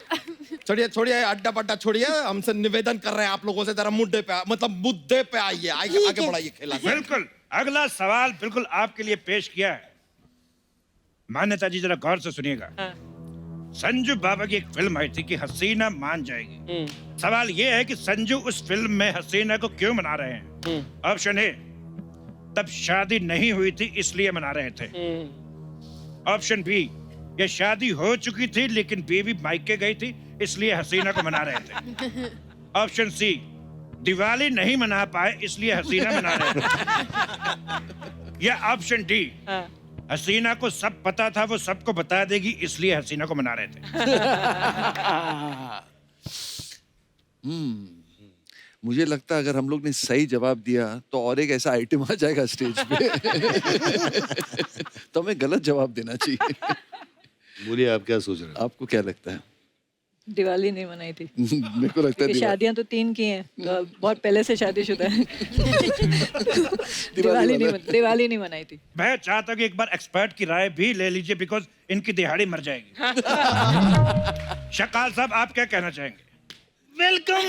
छोड़िए छोड़िए, अड्डा बड्डा छोड़िए। हमसे निवेदन कर रहे हैं आप लोगों से, जरा मुद्दे पे मतलब मुद्दे पे आइए। आगे बढ़ाइए खेला। बिल्कुल। अगला सवाल बिल्कुल आपके लिए पेश किया है। मान्यता जी जरा गौर से सुनिएगा। संजू बाबा की एक फिल्म आई थी कि हसीना मान जाएगी। सवाल ये है कि संजू उस फिल्म में हसीना को क्यों मना रहे हैं? ऑप्शन ए, तब शादी नहीं हुई थी इसलिए मना रहे थे। ऑप्शन बी, ये शादी हो चुकी थी लेकिन बीवी मायके गई थी इसलिए हसीना को मना रहे थे। ऑप्शन सी, दिवाली नहीं मना पाए इसलिए हसीना मना रहे थे। या ऑप्शन डी, हसीना को सब पता था वो सबको बता देगी इसलिए हसीना को मना रहे थे। मुझे लगता है अगर हम लोग ने सही जवाब दिया तो और एक ऐसा आइटम आ जाएगा स्टेज पे। तो हमें गलत जवाब देना चाहिए। बोलिए आप क्या सोच रहे हैं? आपको क्या लगता है? दिवाली नहीं मनाई थी। मेरे को लगता है शादियां तो 3 की हैं, तो बहुत पहले से शादीशुदा है। दिवाली नहीं मनाई थी। मैं चाहता हूँ कि एक बार एक्सपर्ट की राय भी ले लीजिए बिकॉज इनकी दिहाड़ी मर जाएगी। शकाल साहब आप क्या कहना चाहेंगे? वेलकम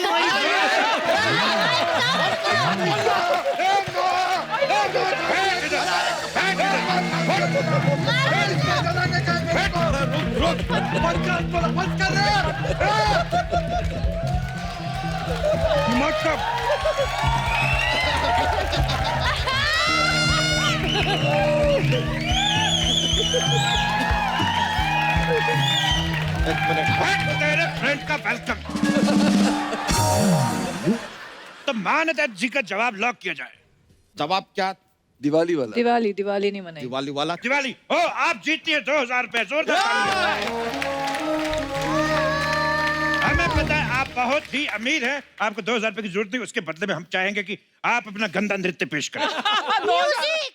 तेरे फ्रेंड का वेलकम। तो मान्यता जी का जवाब लॉक किया जाए। जवाब क्या? दिवाली वाला। दिवाली नहीं मनाई। दिवाली वाला। दिवाली। ओ आप जीतती हैं 2000 रुपए। जोरदार हमें पता है आप बहुत ही अमीर हैं, आपको 2000 रुपए की जरूरत नहीं। उसके बदले में हम चाहेंगे कि आप अपना गंदा नृत्य पेश करें। म्यूजिक।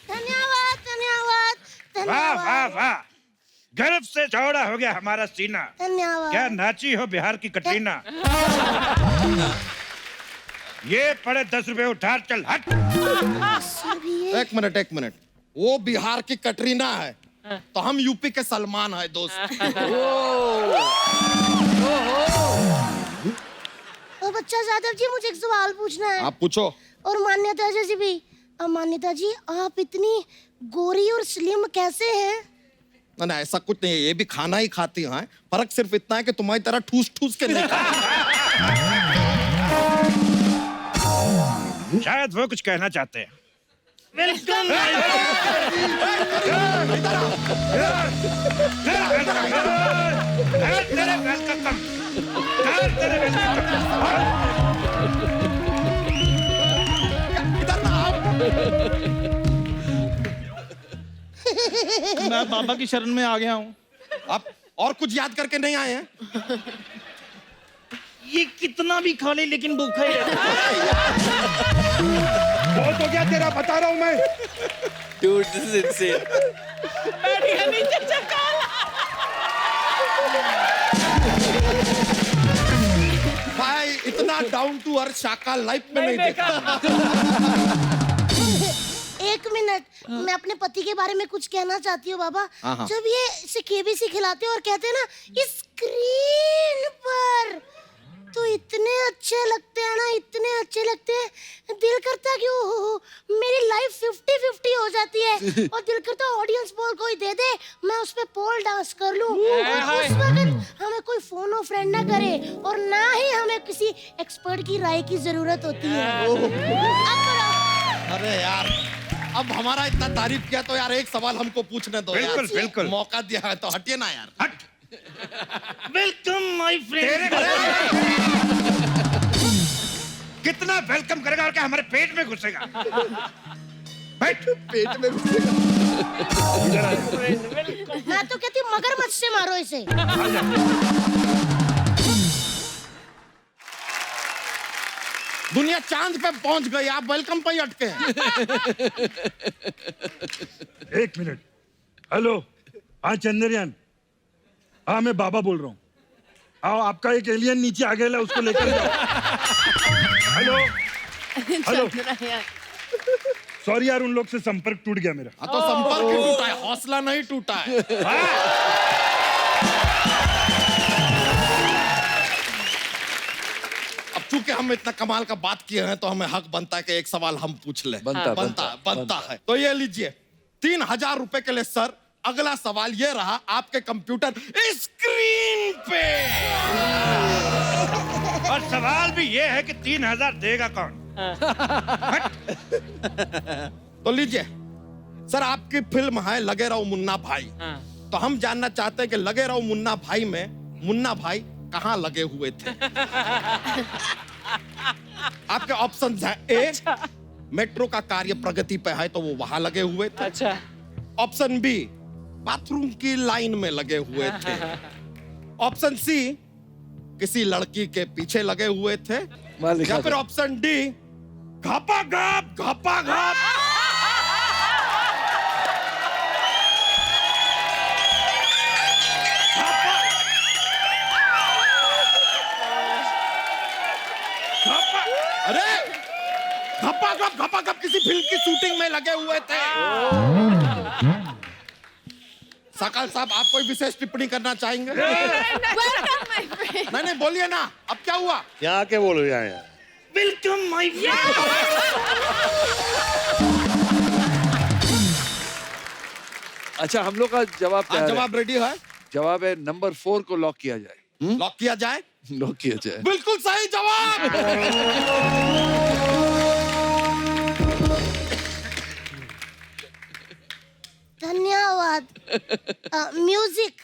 धन्यवाद धन्यवाद वाह वाह धन्यवाद वाह, गर्व से चौड़ा हो गया हमारा सीना। धन्यवाद। क्या नाची हो बिहार की कटरीना। ये पड़े 10 रुपए उठा, चल हट। एक मिनट, वो बिहार की कटरीना है तो हम यूपी के सलमान है दोस्त। और बच्चा जादव जी, मुझे एक सवाल पूछना है। आप पूछो। और मान्यता जी भी। मान्यता जी, आप इतनी गोरी और स्लिम कैसे हैं? ना ऐसा कुछ नहीं है, ये भी खाना ही खाती हैं। फर्क सिर्फ इतना है कि तुम्हारी तरह ठूस ठूस के नहीं खाती। शायद वो कुछ कहना चाहते हैं। वेलकम। मैं बाबा की शरण में आ गया हूँ। आप और कुछ याद करके नहीं आए हैं? ये कितना भी खा ले लेकिन भूखा ही रहता है। बहुत हो गया तेरा, बता रहा हूँ मैं। Dude, this is insane. भाई इतना डाउन टू अर्थ शाका लाइफ में नहीं देखा। एक मिनट, मैं अपने पति के बारे में कुछ कहना चाहती हूँ बाबा। हाँ। जब ये इसे केबीसी खिलाते हैं और कहते हैं ना स्क्रीन पर, तो इतने अच्छे लगते हैं ना, इतने अच्छे लगते हैं, दिल करता कि मेरी लाइफ 50-50 हो जाती है। और दिल करता ऑडियंस पोल कोई दे दे, मैं उस पे पोल डांस कर लूं। और उस वक्त हमें कोई फोन और फ्रेंड ना करे और ना ही हमें किसी एक्सपर्ट की राय की जरूरत होती है। अरे यार, अब हमारा इतना तारीफ किया तो यार एक सवाल हमको पूछने दो। बिल्कुल, यार। बिल्कुल। मौका दिया है तो हटिए ना यार। हट। Welcome my friend. कितना वेलकम करेगा और क्या हमारे पेट में घुसेगा? बैठ। पेट में घुसेगा। मैं तो कहती हूँ मगरमच्छ से मारो इसे। दुनिया चांद पे पहुंच गई, आप वेलकम पे ही अटके हैं। एक मिनट। हेलो, हाँ चंद्रयान, हाँ मैं बाबा बोल रहा हूँ। आओ, आपका एक एलियन नीचे आ गया, उसको लेकर जाओ। हेलो हेलो, सॉरी यार, उन लोग से संपर्क टूट गया मेरा। हाँ तो संपर्क ही टूटा है, हौसला नहीं टूटा है। अब चूंकि हम इतना कमाल का बात किए हैं तो हमें हक बनता है कि एक सवाल हम पूछ लें। बनता है। तो ये लीजिए 3000 रुपए के लिए सर, अगला सवाल ये रहा आपके कंप्यूटर स्क्रीन पे। और सवाल भी ये है कि 3000 देगा कौन? तो लीजिए सर, आपकी फिल्म है लगे रहो मुन्ना भाई। तो हम जानना चाहते हैं कि लगे रहो मुन्ना भाई में मुन्ना भाई कहाँ लगे हुए थे? आपके ऑप्शन है ए, मेट्रो का कार्य प्रगति पे है तो वो वहां लगे हुए थे। अच्छा। ऑप्शन बी, बाथरूम की लाइन में लगे हुए थे। ऑप्शन सी, किसी लड़की के पीछे लगे हुए थे। या फिर ऑप्शन डी, घपा घप घपा घप। अरे घपा घप किसी फिल्म की शूटिंग में लगे हुए थे। सकल साहब, आप कोई विशेष टिप्पणी करना चाहेंगे? नहीं बोलिए ना, अब क्या हुआ? यहाँ के बोलो, यहाँ वेलकम माय अच्छा, हम लोग का जवाब तैयार है। जवाब रेडी है? जवाब है नंबर 4 को लॉक किया जाए। लॉक किया जाए? लॉक किया जाए। बिल्कुल सही जवाब। धन्यवाद। म्यूजिक।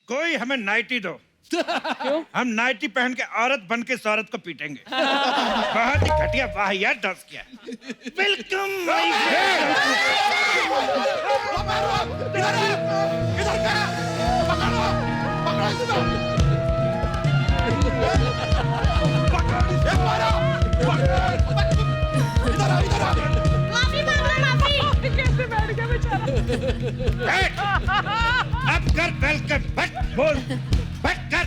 कोई हमें नाइटी दो। क्यों? हम नाइटी पहन के औरत बन के इस औरत को पीटेंगे। बहुत ही घटिया वाहियात डांस किया। वेलकम माय अब कर वेलकम, बोल कर।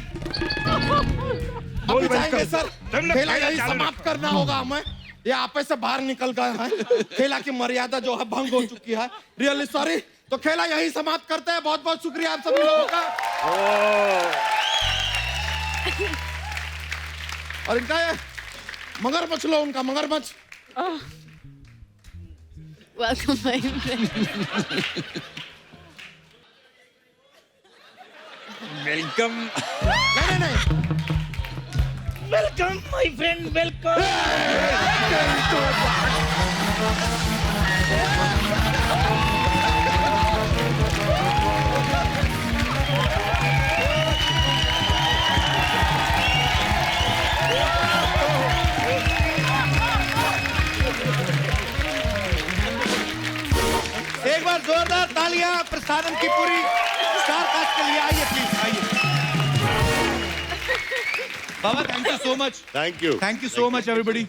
बोल जाएंगे सर, खेला यही समाप्त करना होगा हमें। ये आपे से बाहर निकल गए हैं, खेला की मर्यादा जो है भंग हो चुकी है। Really sorry. तो खेला यही समाप्त करते हैं। बहुत बहुत शुक्रिया आप सभी लोगों का। और इनका ये मगरमच्छ लो, उनका मगरमच्छ। Welcome my friend. वेलकम। नहीं वेलकम माय फ्रेंड, वेलकम। एक बार जोरदार तालियां प्रस्थानम की पूरी स्टार कास्ट के लिए। आइए प्लीज, आइए। बाबा, thank you so much. Thank you so much everybody.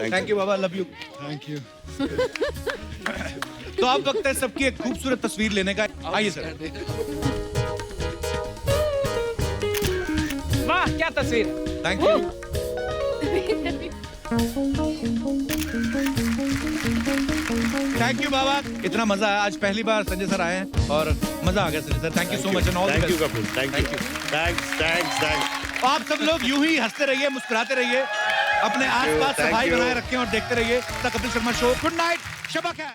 Thank you बाबा, लव यू। Thank you. तो अब वक्त है सबकी एक खूबसूरत तस्वीर लेने का। आइए सर। वाह, क्या तस्वीर। Thank you. थैंक यू बाबा, इतना मजा आया। आज पहली बार संजय सर आए हैं और मजा आ गया Sanjay sir. Thank you so much and all the best. Thank you Kapil, thank you. Thanks. आप सब लोग यूं ही हंसते रहिए, मुस्कुराते रहिए, अपने आसपास सफाई बनाए रखें और देखते रहिए the Kapil Sharma show. Good night, शबा खैर।